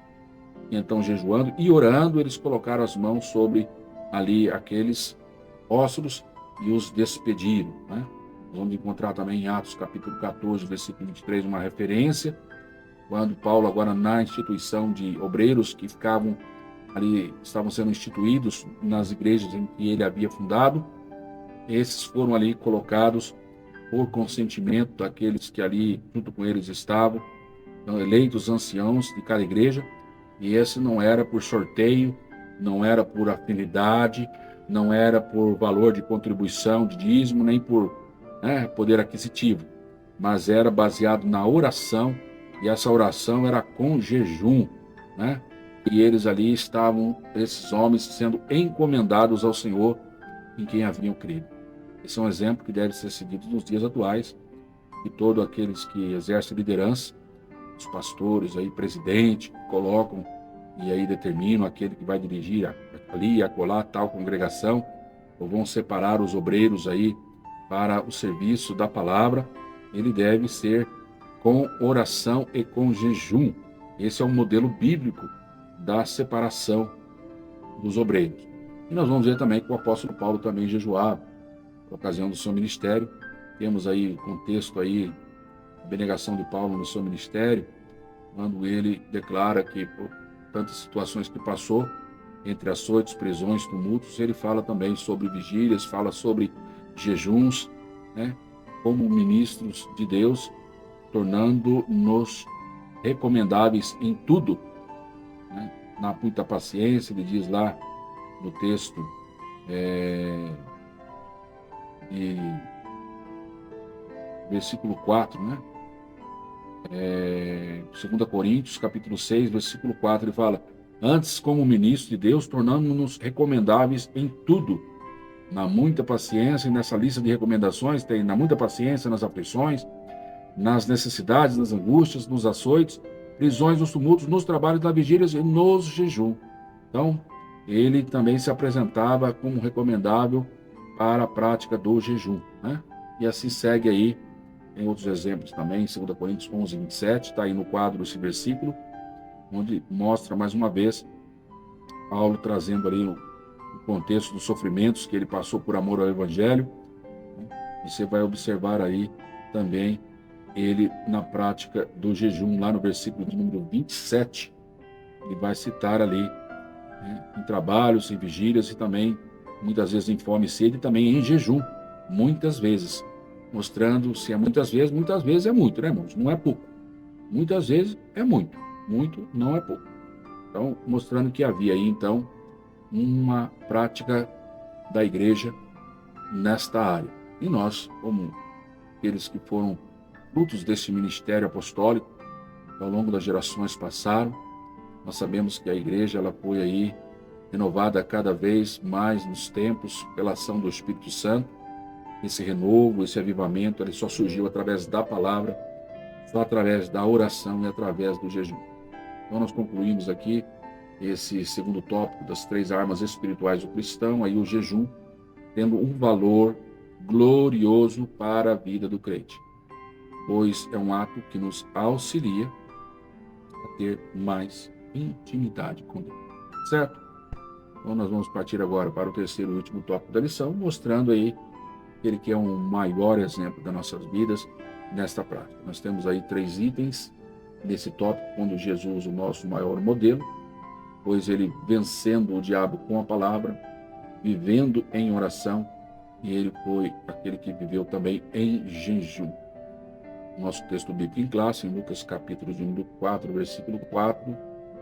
e então, jejuando e orando, eles colocaram as mãos sobre ali aqueles apóstolos e os despediram, né? Nós vamos encontrar também em Atos capítulo 14, versículo 23, uma referência, quando Paulo, agora na instituição de obreiros que ficavam ali, estavam sendo instituídos nas igrejas em que ele havia fundado, esses foram ali colocados por consentimento daqueles que ali junto com eles estavam, então, eleitos anciãos de cada igreja, e esse não era por sorteio, não era por afinidade, não era por valor de contribuição, de dízimo, nem por poder aquisitivo, mas era baseado na oração, e essa oração era com jejum, né? E eles ali estavam, esses homens, sendo encomendados ao Senhor em quem haviam crido. Esse é um exemplo que deve ser seguido nos dias atuais, e todos aqueles que exercem liderança, os pastores, aí, presidente, colocam e aí determinam aquele que vai dirigir ali e acolá tal congregação, ou vão separar os obreiros aí para o serviço da palavra. Ele deve ser com oração e com jejum. Esse é um modelo bíblico da separação dos obreiros. E nós vamos ver também que o apóstolo Paulo também jejuava por ocasião do seu ministério. Temos aí o contexto aí, a abnegação de Paulo no seu ministério, quando ele declara que por tantas situações que passou, entre açoites, prisões, tumultos, ele fala também sobre vigílias, fala sobre jejuns, né, como ministros de Deus, tornando-nos recomendáveis em tudo, né, na muita paciência. Ele diz lá no texto de versículo 4, né? 2 Coríntios, capítulo 6, versículo 4, ele fala: antes, como ministro de Deus, tornamos-nos recomendáveis em tudo, na muita paciência. E nessa lista de recomendações tem na muita paciência, nas aflições, nas necessidades, nas angústias, nos açoites, prisões, nos tumultos, nos trabalhos, nas vigílias e nos jejum. Então, ele também se apresentava como recomendável para a prática do jejum, né? E assim segue aí. Tem outros exemplos também, 2 Coríntios 11, 27, está aí no quadro esse versículo, onde mostra mais uma vez Paulo trazendo ali o contexto dos sofrimentos que ele passou por amor ao Evangelho. Você vai observar aí também ele na prática do jejum, lá no versículo de número 27, ele vai citar ali, né, em trabalhos, em vigílias e também, muitas vezes em fome e sede, e também em jejum, muitas vezes. Mostrando se é muitas vezes é muito, né, irmãos? Não é pouco. Muitas vezes é muito, muito não é pouco. Então, mostrando que havia aí, então, uma prática da igreja nesta área. E nós, como aqueles que foram frutos desse ministério apostólico, que ao longo das gerações passaram, nós sabemos que a igreja ela foi aí renovada cada vez mais nos tempos pela ação do Espírito Santo. Esse renovo, esse avivamento, ele só surgiu através da palavra, só através da oração e através do jejum. Então nós concluímos aqui esse segundo tópico das 3 armas espirituais do cristão, aí o jejum, tendo um valor glorioso para a vida do crente, pois é um ato que nos auxilia a ter mais intimidade com Deus, certo? Então nós vamos partir agora para o terceiro e último tópico da lição, mostrando aí aquele que é um maior exemplo das nossas vidas nesta prática. Nós temos aí 3 itens nesse tópico, onde Jesus, o nosso maior modelo, pois ele vencendo o diabo com a palavra, vivendo em oração, e ele foi aquele que viveu também em jejum. Nosso texto bíblico em classe, em Lucas capítulo de número 4, versículo 4,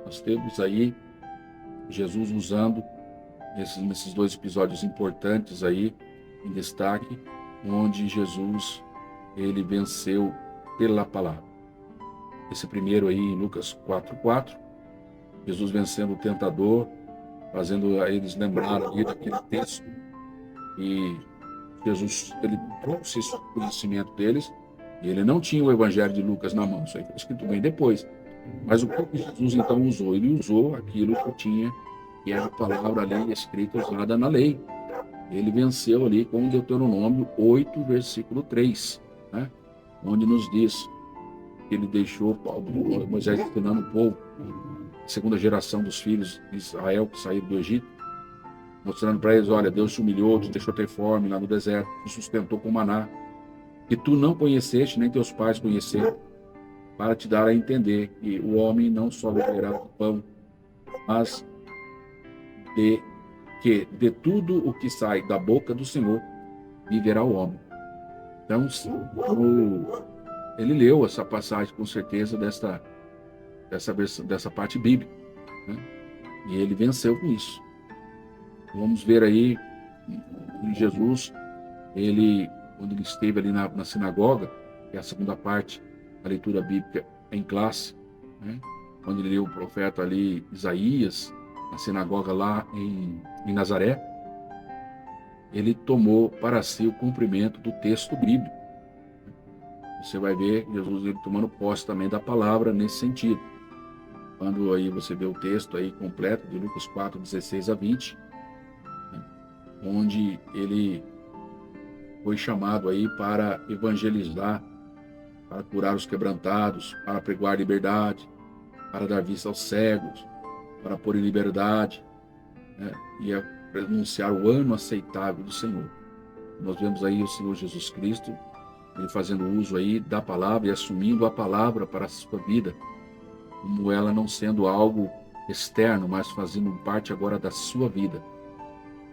nós temos aí Jesus usando nesses 2 episódios importantes aí, em destaque, onde Jesus ele venceu pela palavra. Esse primeiro aí em Lucas 4:4, Jesus vencendo o tentador, fazendo a eles lembrar ali daquele texto, e Jesus, ele trouxe esse conhecimento deles, e ele não tinha o evangelho de Lucas na mão, isso aí foi escrito bem depois. Mas o que Jesus então usou? Ele usou aquilo que tinha, que era a palavra ali escrita, usada na lei. Ele venceu ali com Deuteronômio 8, versículo 3, né? Onde nos diz que ele deixou Moisés ensinando o povo, a segunda geração dos filhos de Israel que saíram do Egito, mostrando para eles: olha, Deus te humilhou, te deixou ter fome lá no deserto, te sustentou com maná, que tu não conheceste, nem teus pais conheceram, para te dar a entender que o homem não só viverá do pão, mas de tudo o que sai da boca do Senhor viverá o homem. Então, ele leu essa passagem com certeza dessa parte bíblica, né? E ele venceu com isso. Vamos ver aí em Jesus, quando ele esteve ali na sinagoga, que é a segunda parte da leitura bíblica em classe, né? Quando ele leu o profeta ali, Isaías, na sinagoga lá em Nazaré, ele tomou para si o cumprimento do texto bíblico. Você vai ver Jesus ele tomando posse também da palavra nesse sentido. Quando aí você vê o texto aí completo de Lucas 4:16-20, né, onde ele foi chamado aí para evangelizar, para curar os quebrantados, para pregoar liberdade, para dar vista aos cegos, para pôr em liberdade, né, e anunciar o ano aceitável do Senhor. Nós vemos aí o Senhor Jesus Cristo, ele fazendo uso aí da palavra e assumindo a palavra para a sua vida, como ela não sendo algo externo, mas fazendo parte agora da sua vida.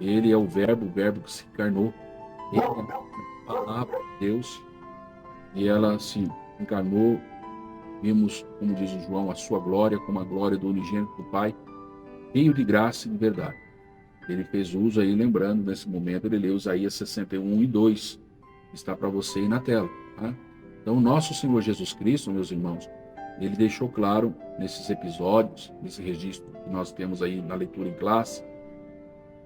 Ele é o verbo que se encarnou. Ele é a palavra de Deus, e ela se encarnou. Vimos, como diz o João, a sua glória como a glória do unigênito do Pai, cheio de graça e de verdade. Ele fez uso aí, lembrando, nesse momento, ele leu Isaías 61:2, está para você aí na tela, tá? Então, o nosso Senhor Jesus Cristo, meus irmãos, ele deixou claro nesses episódios, nesse registro que nós temos aí na leitura em classe,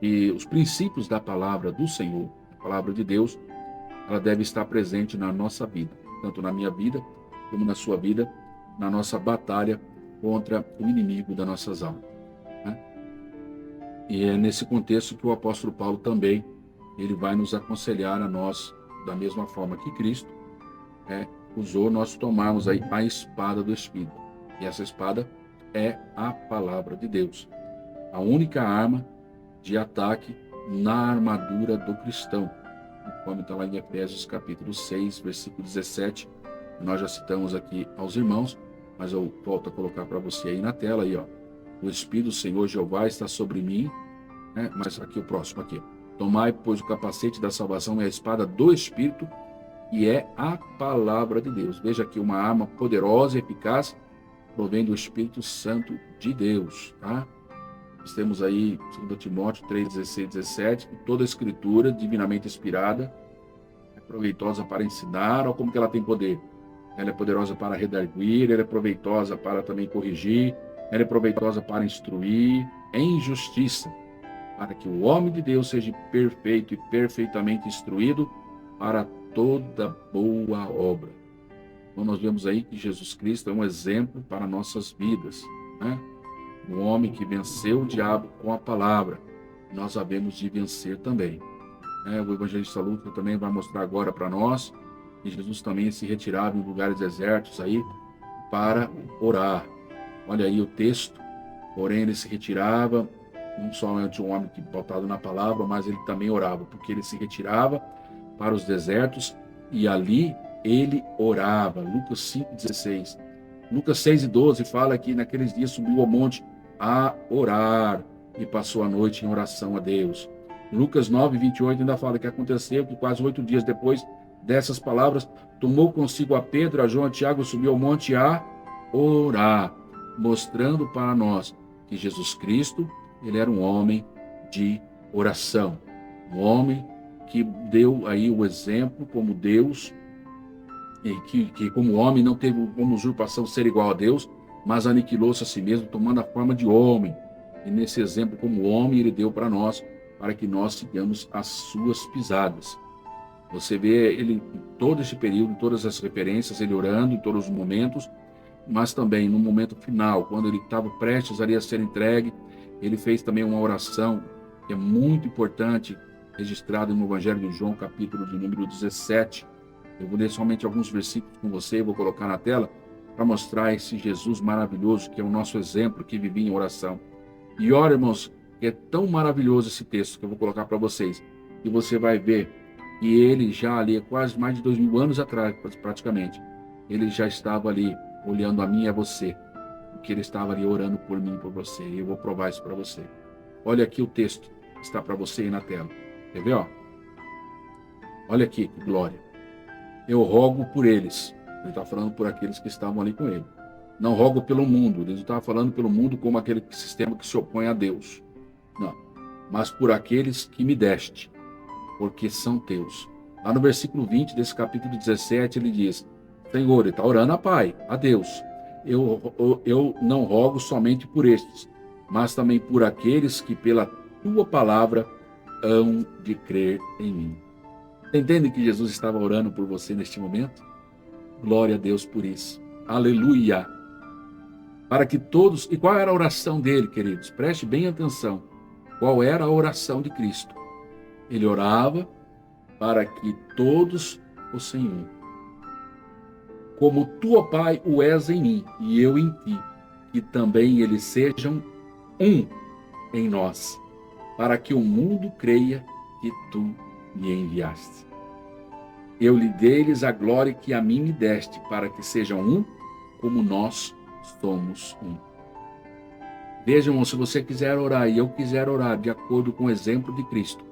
que os princípios da palavra do Senhor, a palavra de Deus, ela deve estar presente na nossa vida, tanto na minha vida como na sua vida, na nossa batalha contra o inimigo das nossas almas, né? E é nesse contexto que o apóstolo Paulo também, ele vai nos aconselhar a nós, da mesma forma que Cristo usou, nós tomarmos aí a espada do Espírito. E essa espada é a palavra de Deus, a única arma de ataque na armadura do cristão, conforme está lá em Efésios capítulo 6, versículo 17, nós já citamos aqui aos irmãos, mas eu volto a colocar para você aí na tela, aí, ó. O Espírito do Senhor Jeová está sobre mim, né? Mas aqui o próximo aqui. Tomai, pois, o capacete da salvação e a espada do Espírito, que é a palavra de Deus. Veja aqui uma arma poderosa e eficaz, provém do Espírito Santo de Deus, tá? Nós temos aí 2 Timóteo 3:16-17, que toda a escritura divinamente inspirada é proveitosa para ensinar. Ou como que ela tem poder? Ela é poderosa para redarguir, ela é proveitosa para também corrigir, ela é proveitosa para instruir em justiça, para que o homem de Deus seja perfeito e perfeitamente instruído para toda boa obra. Então nós vemos aí que Jesus Cristo é um exemplo para nossas vidas, né? Um homem que venceu o diabo com a palavra, nós sabemos de vencer também. O evangelista Lucas também vai mostrar agora para nós que Jesus também se retirava em lugares desertos aí para orar. Olha aí o texto, porém ele se retirava, não somente um homem que pautado na palavra, mas ele também orava, porque ele se retirava para os desertos e ali ele orava. Lucas 5:16. Lucas 6:12 fala que naqueles dias subiu ao monte a orar e passou a noite em oração a Deus. Lucas 9:28 ainda fala que aconteceu que quase 8 dias depois dessas palavras, tomou consigo a Pedro, a João, a Tiago, subiu ao monte a orar, mostrando para nós que Jesus Cristo, ele era um homem de oração, um homem que deu aí o exemplo como Deus, e que como homem não teve como usurpação ser igual a Deus, mas aniquilou-se a si mesmo, tomando a forma de homem. E nesse exemplo, como homem, ele deu para nós, para que nós sigamos as suas pisadas. Você vê ele em todo esse período, em todas as referências, ele orando em todos os momentos, mas também no momento final, quando ele estava prestes ali a ser entregue, ele fez também uma oração que é muito importante, registrada no Evangelho de João, capítulo de número 17. Eu vou ler somente alguns versículos com você, vou colocar na tela, para mostrar esse Jesus maravilhoso, que é o nosso exemplo, que vivia em oração. E olha, irmãos, que é tão maravilhoso esse texto que eu vou colocar para vocês, que você vai ver que ele já ali, quase mais de 2000 anos atrás, praticamente, ele já estava ali olhando a mim e a você, porque ele estava ali orando por mim e por você, e eu vou provar isso para você. Olha aqui o texto que está para você aí na tela. Quer ver, ó? Olha aqui, que glória. Eu rogo por eles. Ele está falando por aqueles que estavam ali com ele. Não rogo pelo mundo. Ele não estava falando pelo mundo como aquele sistema que se opõe a Deus. Não. Mas por aqueles que me deste, porque são teus. Lá no versículo 20 desse capítulo 17, ele diz: Senhor, ele está orando a Pai, a Deus. Eu não rogo somente por estes, mas também por aqueles que pela tua palavra hão de crer em mim. Você entende que Jesus estava orando por você neste momento? Glória a Deus por isso. Aleluia. Para que todos... E qual era a oração dele, queridos? Preste bem atenção. Qual era a oração de Cristo? Ele orava para que todos fossem um. Como tu, ó Pai, o és em mim e eu em ti, que também eles sejam um em nós, para que o mundo creia que tu me enviaste. Eu lhe dei-lhes a glória que a mim me deste, para que sejam um, como nós somos um. Vejam, se você quiser orar e eu quiser orar de acordo com o exemplo de Cristo,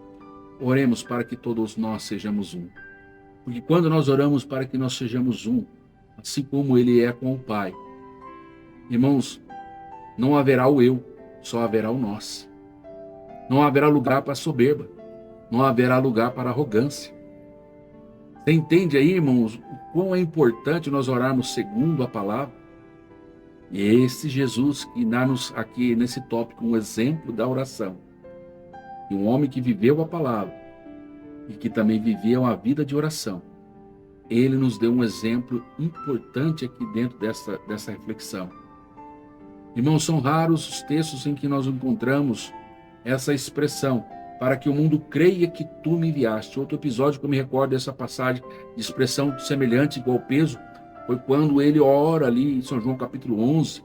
oremos para que todos nós sejamos um. Porque quando nós oramos para que nós sejamos um, assim como Ele é com o Pai, irmãos, não haverá o eu, só haverá o nós. Não haverá lugar para soberba, não haverá lugar para arrogância. Você entende aí, irmãos, o quão é importante nós orarmos segundo a palavra? E esse Jesus que dá-nos aqui nesse tópico um exemplo da oração. E um homem que viveu a palavra e que também viveu a vida de oração. Ele nos deu um exemplo importante aqui dentro dessa reflexão. Irmãos, são raros os textos em que nós encontramos essa expressão, para que o mundo creia que tu me enviaste. Outro episódio que eu me recordo dessa passagem de expressão semelhante, igual peso, foi quando ele ora ali em São João capítulo 11,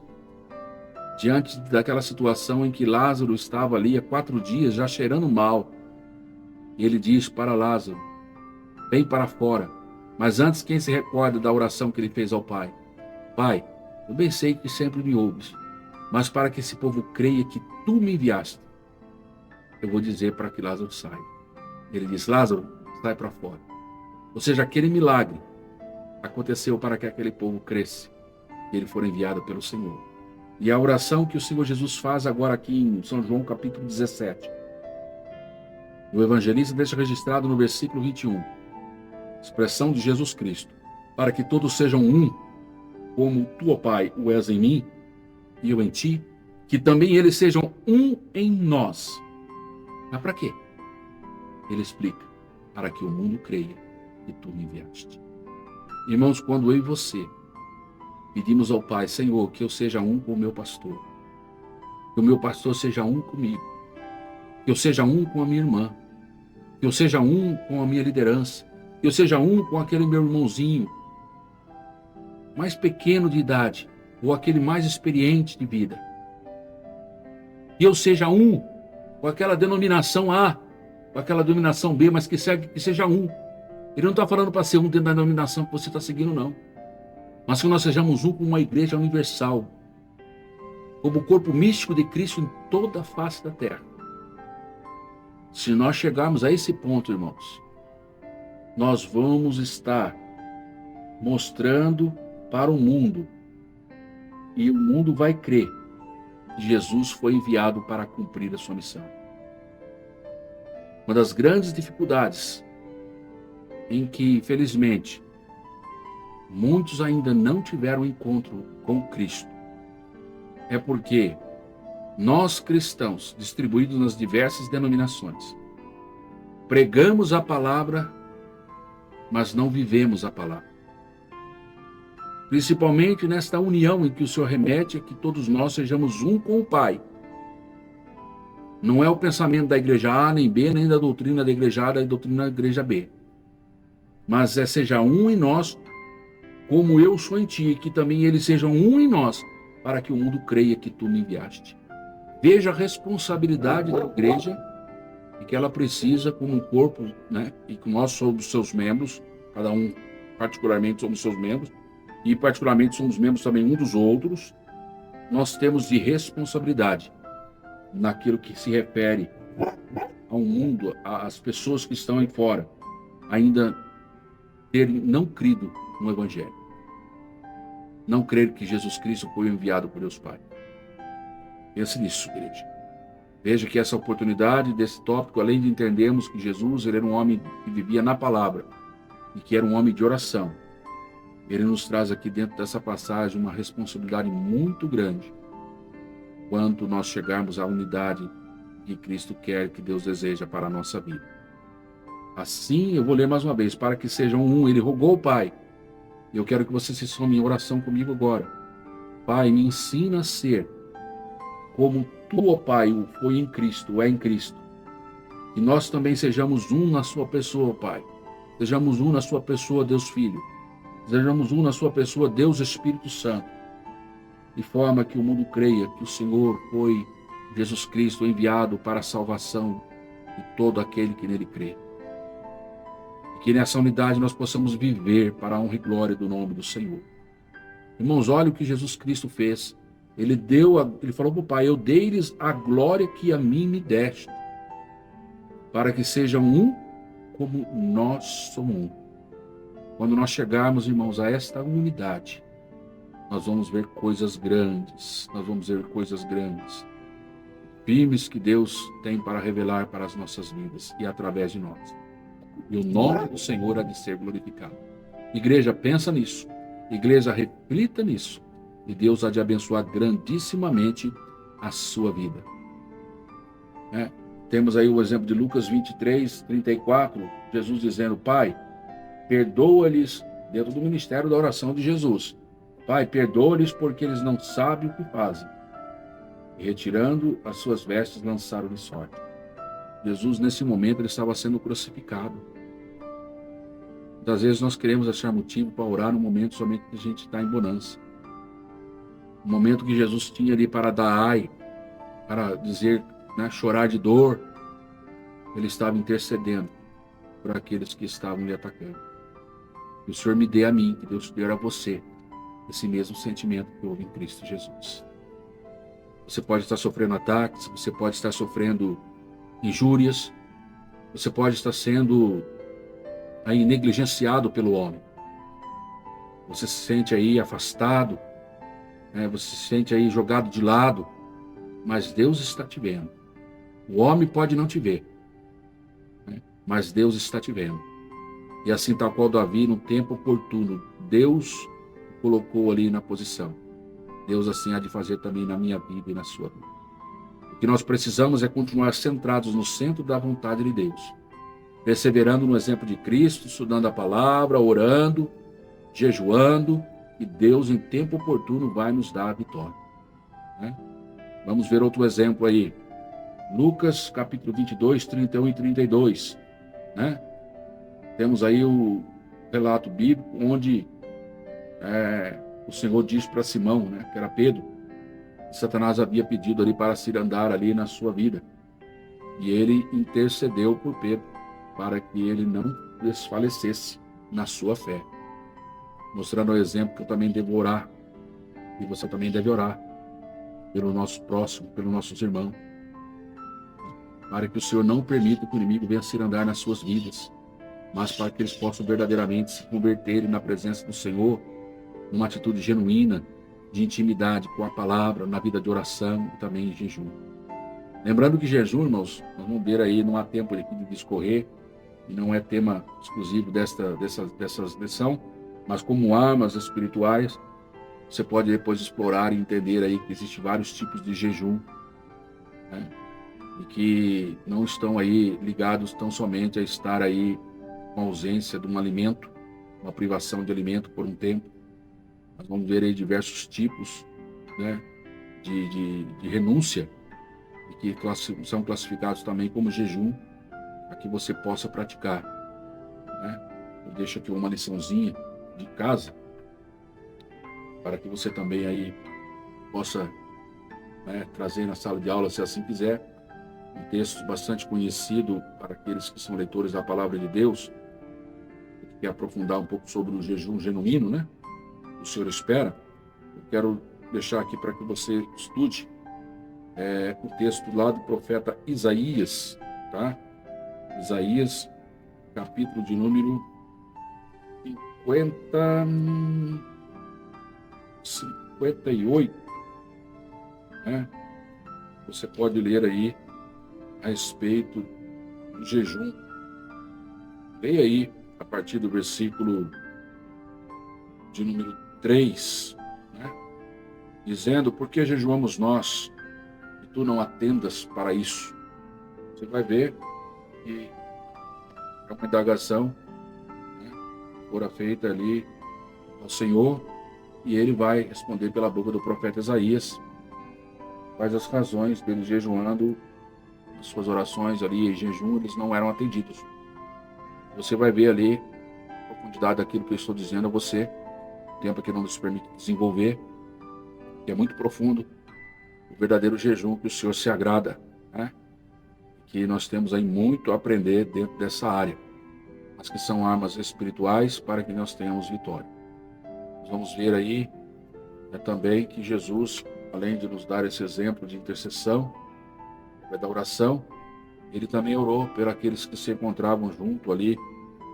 diante daquela situação em que Lázaro estava ali há 4 dias, já cheirando mal. E ele diz para Lázaro: vem para fora. Mas antes, quem se recorda da oração que ele fez ao Pai? Pai, eu bem sei que sempre me ouves, mas para que esse povo creia que tu me enviaste, eu vou dizer para que Lázaro saia. Ele diz: Lázaro, sai para fora. Ou seja, aquele milagre aconteceu para que aquele povo cresça, que ele for enviado pelo Senhor. E a oração que o Senhor Jesus faz agora aqui em São João capítulo 17, o evangelista deixa registrado no versículo 21, expressão de Jesus Cristo: para que todos sejam um, como tu, ó Pai, o és em mim e eu em ti, que também eles sejam um em nós. Mas para quê? Ele explica: para que o mundo creia que tu me enviaste. Irmãos, quando eu e você pedimos ao Pai: Senhor, que eu seja um com o meu pastor, que o meu pastor seja um comigo, que eu seja um com a minha irmã, que eu seja um com a minha liderança, que eu seja um com aquele meu irmãozinho mais pequeno de idade, ou aquele mais experiente de vida, que eu seja um com aquela denominação A, com aquela denominação B, mas que seja um. Ele não está falando para ser um dentro da denominação que você está seguindo, não. Mas que nós sejamos um como uma igreja universal, como o corpo místico de Cristo em toda a face da terra. Se nós chegarmos a esse ponto, irmãos, nós vamos estar mostrando para o mundo, e o mundo vai crer que Jesus foi enviado para cumprir a sua missão. Uma das grandes dificuldades em que, infelizmente, muitos ainda não tiveram encontro com Cristo, é porque nós cristãos, distribuídos nas diversas denominações, pregamos a palavra, mas não vivemos a palavra. Principalmente nesta união em que o Senhor remete a que todos nós sejamos um com o Pai. Não é o pensamento da igreja A nem B, nem da doutrina da igreja A, da doutrina da igreja B. Mas seja um em nós, como eu sou em ti, e que também eles sejam um em nós, para que o mundo creia que tu me enviaste. Veja a responsabilidade da igreja e que ela precisa, como um corpo, né? E que nós somos seus membros, cada um particularmente somos seus membros, e particularmente somos membros também um dos outros, nós temos de responsabilidade naquilo que se refere ao mundo, às pessoas que estão aí fora, ainda terem não crido no Evangelho. Não crer que Jesus Cristo foi enviado por Deus Pai. Pense nisso, igreja. Veja que essa oportunidade desse tópico, além de entendermos que Jesus ele era um homem que vivia na palavra e que era um homem de oração, ele nos traz aqui dentro dessa passagem uma responsabilidade muito grande quando nós chegarmos à unidade que Cristo quer, que Deus deseja para a nossa vida. Assim, eu vou ler mais uma vez, para que sejam um, ele rogou ao Pai. Eu quero que você se some em oração comigo agora. Pai, me ensina a ser como tu, ó Pai, o foi em Cristo, é em Cristo. E nós também sejamos um na sua pessoa, Pai. Sejamos um na sua pessoa, Deus Filho. Sejamos um na sua pessoa, Deus Espírito Santo. De forma que o mundo creia que o Senhor foi Jesus Cristo enviado para a salvação de todo aquele que nele crê. E que nessa unidade nós possamos viver para a honra e glória do nome do Senhor. Irmãos, olha o que Jesus Cristo fez. Ele falou para o Pai, eu dei-lhes a glória que a mim me deste, para que sejam um como nós somos um. Quando nós chegarmos, irmãos, a esta unidade, nós vamos ver coisas grandes, firmes que Deus tem para revelar para as nossas vidas e através de nós. E o nome do Senhor há de ser glorificado. Igreja, pensa nisso. Igreja, reflita nisso. E Deus há de abençoar grandissimamente a sua vida. Temos aí o exemplo de Lucas 23, 34, Jesus dizendo, Pai, perdoa-lhes, dentro do ministério da oração de Jesus, Pai, perdoa-lhes porque eles não sabem o que fazem. E retirando as suas vestes, lançaram-lhe sorte. Jesus, nesse momento, ele estava sendo crucificado. Muitas vezes nós queremos achar motivo para orar no momento somente que a gente está em bonança. O momento que Jesus tinha ali para dar ai, para dizer, chorar de dor, ele estava intercedendo por aqueles que estavam lhe atacando. Que o Senhor me dê a mim, que Deus dê a você, esse mesmo sentimento que houve em Cristo Jesus. Você pode estar sofrendo ataques, você pode estar sofrendo injúrias, você pode estar sendo aí negligenciado pelo homem. Você se sente aí afastado, você se sente aí jogado de lado, mas Deus está te vendo. O homem pode não te ver, mas Deus está te vendo. E assim, tal qual Davi, no tempo oportuno, Deus o colocou ali na posição. Deus assim há de fazer também na minha vida e na sua vida. O que nós precisamos é continuar centrados no centro da vontade de Deus, perseverando no exemplo de Cristo, estudando a palavra, orando, jejuando, e Deus em tempo oportuno vai nos dar a vitória. Vamos ver outro exemplo aí. Lucas capítulo 22, 31 e 32. Temos aí o relato bíblico onde o Senhor diz para Simão, que era Pedro, que Satanás havia pedido ali para se andar ali na sua vida. E ele intercedeu por Pedro, para que ele não desfalecesse na sua fé. Mostrando o exemplo que eu também devo orar, e você também deve orar, pelo nosso próximo, pelos nossos irmãos, para que o Senhor não permita que o inimigo venha se andar nas suas vidas, mas para que eles possam verdadeiramente se converterem na presença do Senhor, numa atitude genuína, de intimidade com a palavra, na vida de oração e também em jejum. Lembrando que jejum, irmãos, nós vamos ver aí, não há tempo aqui de discorrer, e não é tema exclusivo dessa lição, Mas como armas espirituais, você pode depois explorar e entender aí que existem vários tipos de jejum, né? E que não estão aí ligados tão somente a estar aí com a ausência de um alimento, uma privação de alimento por um tempo. Nós vamos ver aí diversos tipos, né, de renúncia, e que são classificados também como jejum, para que você possa praticar, né? Eu deixo aqui uma liçãozinha de casa, para que você também aí possa, né, trazer na sala de aula, se assim quiser, um texto bastante conhecido para aqueles que são leitores da Palavra de Deus, que quer aprofundar um pouco sobre o jejum genuíno, né? O Senhor espera. Eu quero deixar aqui para que você estude o texto lá do profeta Isaías, tá? Isaías, capítulo de número 50, 58, né? Você pode ler aí a respeito do jejum. Leia aí a partir do versículo de número 3, né? Dizendo: por que jejuamos nós e tu não atendas para isso? Você vai ver que é uma indagação, né, fora feita ali ao Senhor, e ele vai responder pela boca do profeta Isaías quais as razões dele jejuando, as suas orações ali em jejum, eles não eram atendidos. Você vai ver ali a profundidade daquilo que eu estou dizendo a você, o tempo que não nos permite desenvolver, que é muito profundo, o verdadeiro jejum que o Senhor se agrada, né? Que nós temos aí muito a aprender dentro dessa área, mas que são armas espirituais para que nós tenhamos vitória. Nós vamos ver aí também que Jesus, além de nos dar esse exemplo de intercessão, da oração, ele também orou por aqueles que se encontravam junto ali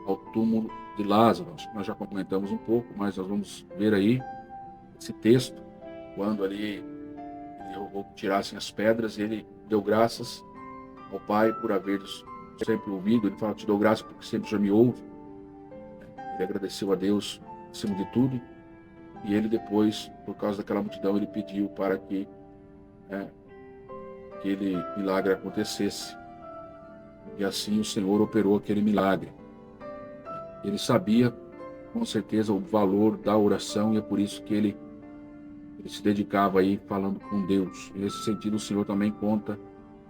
ao túmulo de Lázaro. Nós já comentamos um pouco, mas nós vamos ver aí esse texto, quando ali ele rogou que tirassem as pedras, ele deu graças ao Pai por haver sempre ouvido. Ele fala: te dou graças porque sempre já me ouve. Ele agradeceu a Deus acima de tudo, e ele depois, por causa daquela multidão, ele pediu para que aquele milagre acontecesse. E assim o Senhor operou aquele milagre. Ele sabia com certeza o valor da oração, e é por isso que ele se dedicava aí falando com Deus. E nesse sentido o Senhor também conta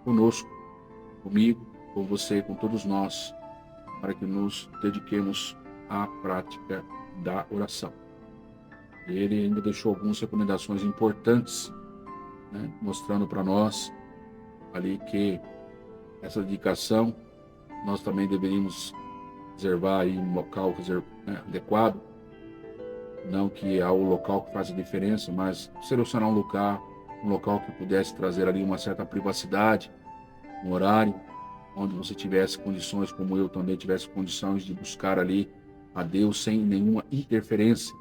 conosco, comigo, com você, com todos nós, para que nos dediquemos à prática da oração. E ele ainda deixou algumas recomendações importantes, né, mostrando para nós ali que essa dedicação nós também deveríamos reservar aí um local adequado. Não que é o local que faz a diferença, mas selecionar um local que pudesse trazer ali uma certa privacidade, um horário onde você tivesse condições, como eu também tivesse condições de buscar ali a Deus sem nenhuma interferência,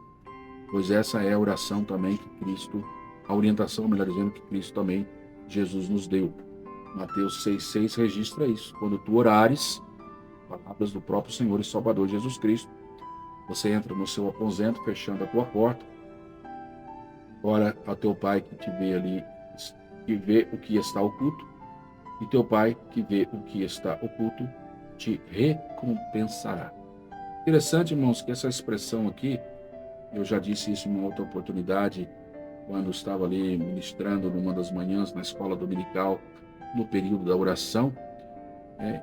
pois essa é a oração também que Cristo, a orientação, melhor dizendo, que Cristo também, Jesus nos deu. Mateus 6,6 registra isso: quando tu orares, palavras do próprio Senhor e Salvador Jesus Cristo, você entra no seu aposento, fechando a tua porta, ora a teu Pai que te vê ali, que vê o que está oculto, e teu Pai que vê o que está oculto te recompensará. Interessante, irmãos, que essa expressão aqui, eu já disse isso em uma outra oportunidade, quando estava ali ministrando numa das manhãs na escola dominical, no período da oração,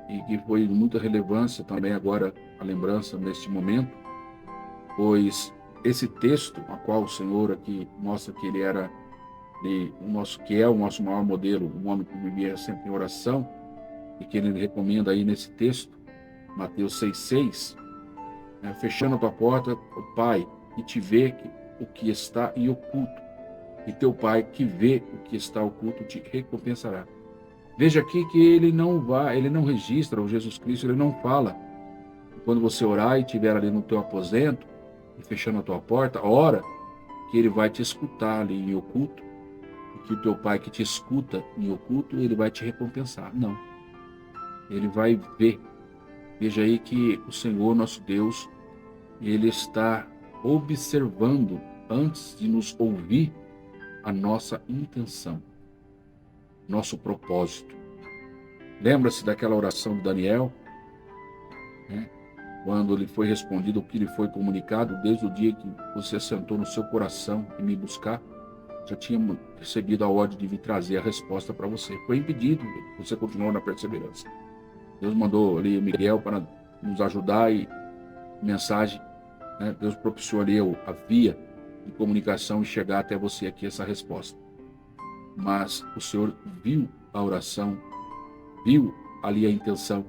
e que foi de muita relevância também agora a lembrança neste momento, pois esse texto, a qual o Senhor aqui mostra que ele era que é o nosso maior modelo, um homem que vivia sempre em oração, e que ele recomenda aí nesse texto, Mateus 6,6, fechando a tua porta, o Pai que te vê o que está em oculto, e teu Pai que vê o que está oculto te recompensará. Veja aqui que ele não registra, o Jesus Cristo, ele não fala, quando você orar e estiver ali no teu aposento, e fechando a tua porta, ora, que ele vai te escutar ali em oculto, e que o teu Pai que te escuta em oculto, ele vai te recompensar. Não. Ele vai ver. Veja aí que o Senhor, nosso Deus, ele está observando, antes de nos ouvir, a nossa intenção, nosso propósito. Lembra-se daquela oração de Daniel, né? Quando lhe foi respondido o que lhe foi comunicado, desde o dia que você sentou no seu coração e me buscar, já tinha recebido a ordem de vir trazer a resposta para você. Foi impedido, você continuou na perseverança. Deus mandou ali o Miguel para nos ajudar e mensagem, né? Deus propiciou ali a via de comunicação e chegar até você aqui essa resposta. Mas o Senhor viu a oração, viu ali a intenção,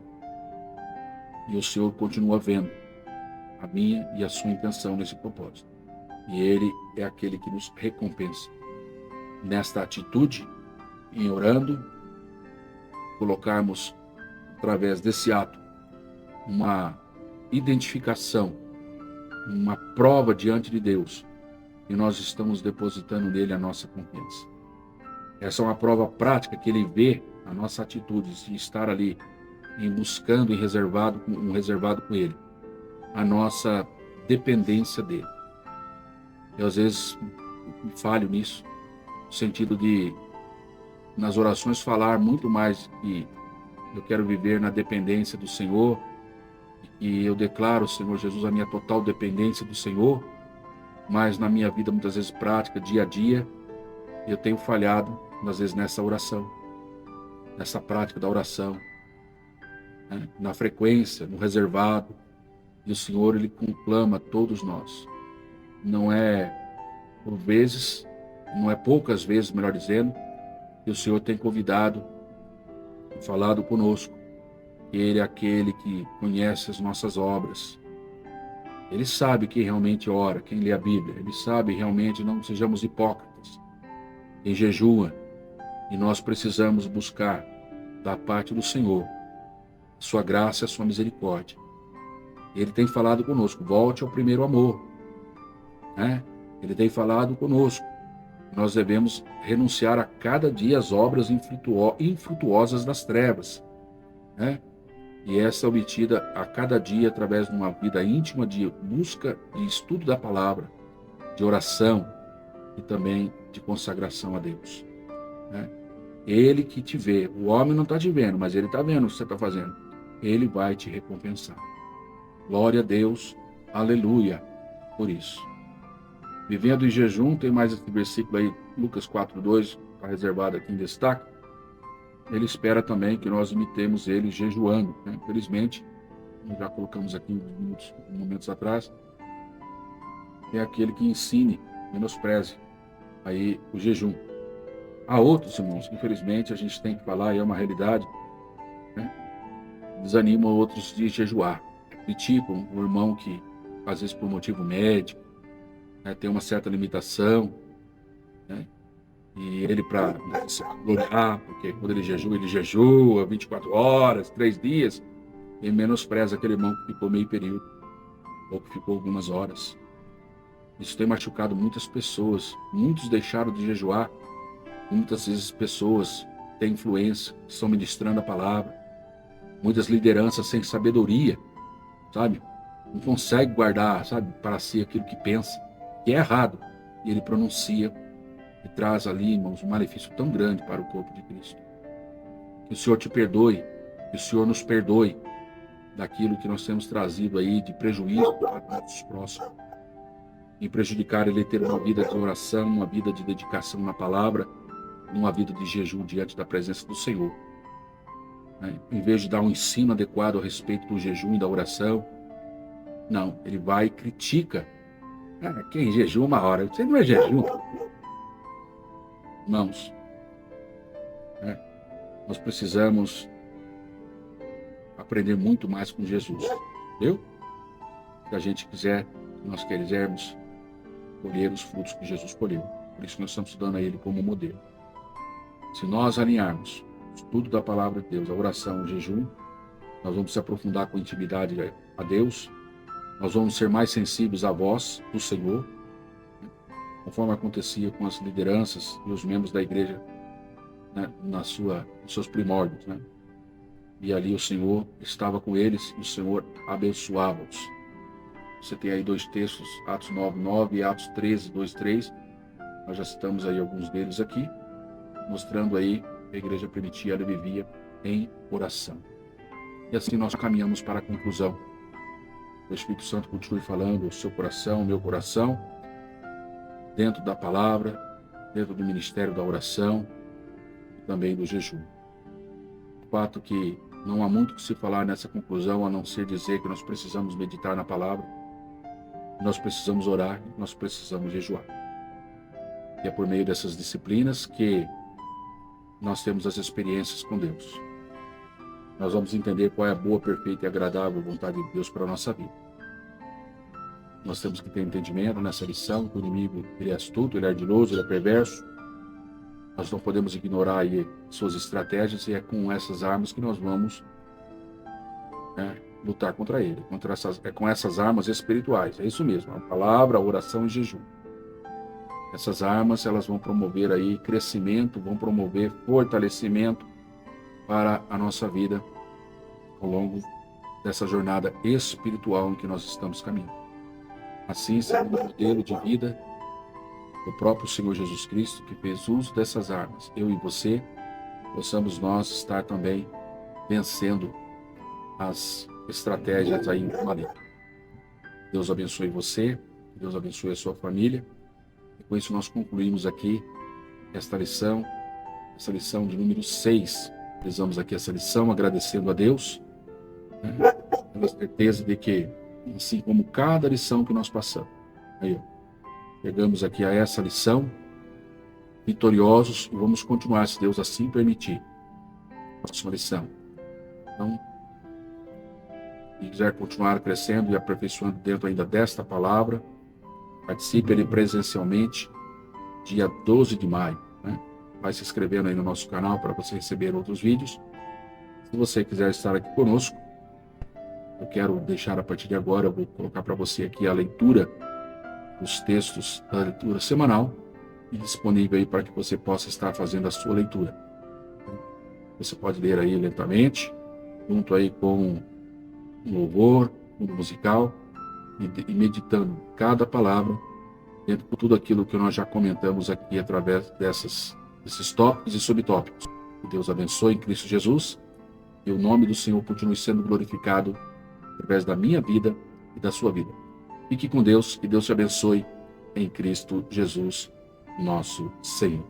e o Senhor continua vendo a minha e a sua intenção nesse propósito. E Ele é aquele que nos recompensa. Nesta atitude, em orando, colocarmos, através desse ato, uma identificação, uma prova diante de Deus, e nós estamos depositando nele a nossa confiança. Essa é uma prova prática que Ele vê a nossa atitude de estar ali em buscando e reservado com Ele, a nossa dependência dEle. Eu às vezes falho nisso, no sentido de, nas orações, falar muito mais que eu quero viver na dependência do Senhor, e eu declaro, Senhor Jesus, a minha total dependência do Senhor, mas na minha vida, muitas vezes prática, dia a dia, eu tenho falhado, às vezes, nessa oração, nessa prática da oração, né? Na frequência, no reservado, e o Senhor, Ele conclama todos nós. Não é por vezes, não é poucas vezes, melhor dizendo, que o Senhor tem convidado, falado conosco. Ele é aquele que conhece as nossas obras. Ele sabe quem realmente ora, quem lê a Bíblia. Ele sabe realmente, não sejamos hipócritas, quem jejua. E nós precisamos buscar da parte do Senhor a sua graça e a sua misericórdia. Ele tem falado conosco, volte ao primeiro amor, né? Ele tem falado conosco. Nós devemos renunciar a cada dia às obras infrutuosas das trevas, né? E essa é obtida a cada dia através de uma vida íntima de busca e estudo da palavra, de oração e também de consagração a Deus, né? Ele que te vê, o homem não está te vendo, mas ele está vendo o que você está fazendo. Ele vai te recompensar. Glória a Deus, aleluia, por isso. Vivendo em jejum, tem mais esse versículo aí, Lucas 4:2, está reservado aqui em destaque. Ele espera também que nós imitemos ele jejuando, né? Infelizmente, nós já colocamos aqui momentos atrás, é aquele que ensine, menospreze aí o jejum. Há outros, irmãos, que infelizmente a gente tem que falar, e é uma realidade, né? Desanimam outros de jejuar. Criticam o irmão que, às vezes por motivo médico, né, tem uma certa limitação, né? E ele, para se gloriar, porque quando ele jejua 24 horas, 3 dias, ele menospreza aquele irmão que ficou meio período, ou que ficou algumas horas. Isso tem machucado muitas pessoas. Muitos deixaram de jejuar. Muitas vezes pessoas têm influência, estão ministrando a palavra. Muitas lideranças sem sabedoria, sabe? Não consegue guardar, sabe, para si aquilo que pensa, que é errado. E ele pronuncia e traz ali, irmãos, um malefício tão grande para o corpo de Cristo. Que o Senhor te perdoe, que o Senhor nos perdoe daquilo que nós temos trazido aí de prejuízo para nossos próximos. Em prejudicar ele ter uma vida de oração, uma vida de dedicação na palavra, uma vida de jejum diante da presença do Senhor, né? Em vez de dar um ensino adequado a respeito do jejum e da oração, não, ele vai e critica. Quem jejua uma hora? Você não é jejum. Irmãos, né? Nós precisamos aprender muito mais com Jesus, viu? Se a gente quiser, se nós quisermos colher os frutos que Jesus colheu. Por isso nós estamos estudando a Ele como modelo. Se nós alinharmos o estudo da palavra de Deus, a oração, o jejum, nós vamos se aprofundar com intimidade a Deus, nós vamos ser mais sensíveis à voz do Senhor, né? Conforme acontecia com as lideranças e os membros da igreja, né? Nos seus primórdios, né? E ali o Senhor estava com eles e o Senhor abençoava-os. Você tem aí 2 textos, Atos 9:9 e Atos 13:2-3. Nós já citamos aí alguns deles aqui, mostrando aí que a igreja primitiva ela vivia em oração. E assim nós caminhamos para a conclusão. O Espírito Santo continue falando o seu coração, o meu coração, dentro da palavra, dentro do ministério da oração e também do jejum. O fato que não há muito que se falar nessa conclusão, a não ser dizer que nós precisamos meditar na palavra, nós precisamos orar, nós precisamos jejuar. E é por meio dessas disciplinas que nós temos as experiências com Deus. Nós vamos entender qual é a boa, perfeita e agradável vontade de Deus para a nossa vida. Nós temos que ter entendimento nessa lição, que o inimigo ele é astuto, ele é ardiloso, ele é perverso. Nós não podemos ignorar aí suas estratégias e é com essas armas que nós vamos lutar contra ele. Com essas armas espirituais, é isso mesmo, a palavra, a oração e jejum. Essas armas elas vão promover aí crescimento, vão promover fortalecimento para a nossa vida ao longo dessa jornada espiritual em que nós estamos caminhando. Assim, segundo o modelo de vida do próprio Senhor Jesus Cristo, que fez uso dessas armas, eu e você, possamos nós estar também vencendo as estratégias aí malignas. Deus abençoe você, Deus abençoe a sua família. E com isso nós concluímos aqui essa lição de número 6. Realizamos aqui essa lição agradecendo a Deus, pela certeza de que, assim como cada lição que nós passamos, aí, chegamos aqui a essa lição, vitoriosos, e vamos continuar, se Deus assim permitir. Próxima lição. Então, se quiser continuar crescendo e aperfeiçoando dentro ainda desta palavra, participe ali presencialmente, dia 12 de maio. Vai se inscrevendo aí no nosso canal para você receber outros vídeos. Se você quiser estar aqui conosco, eu quero deixar a partir de agora, eu vou colocar para você aqui a leitura, os textos da leitura semanal, e disponível aí para que você possa estar fazendo a sua leitura. Você pode ler aí lentamente, junto aí com louvor, fundo musical, e meditando cada palavra, dentro de tudo aquilo que nós já comentamos aqui através desses tópicos e subtópicos. Que Deus abençoe em Cristo Jesus, e o nome do Senhor continue sendo glorificado através da minha vida e da sua vida. Fique com Deus, que Deus te abençoe em Cristo Jesus, nosso Senhor.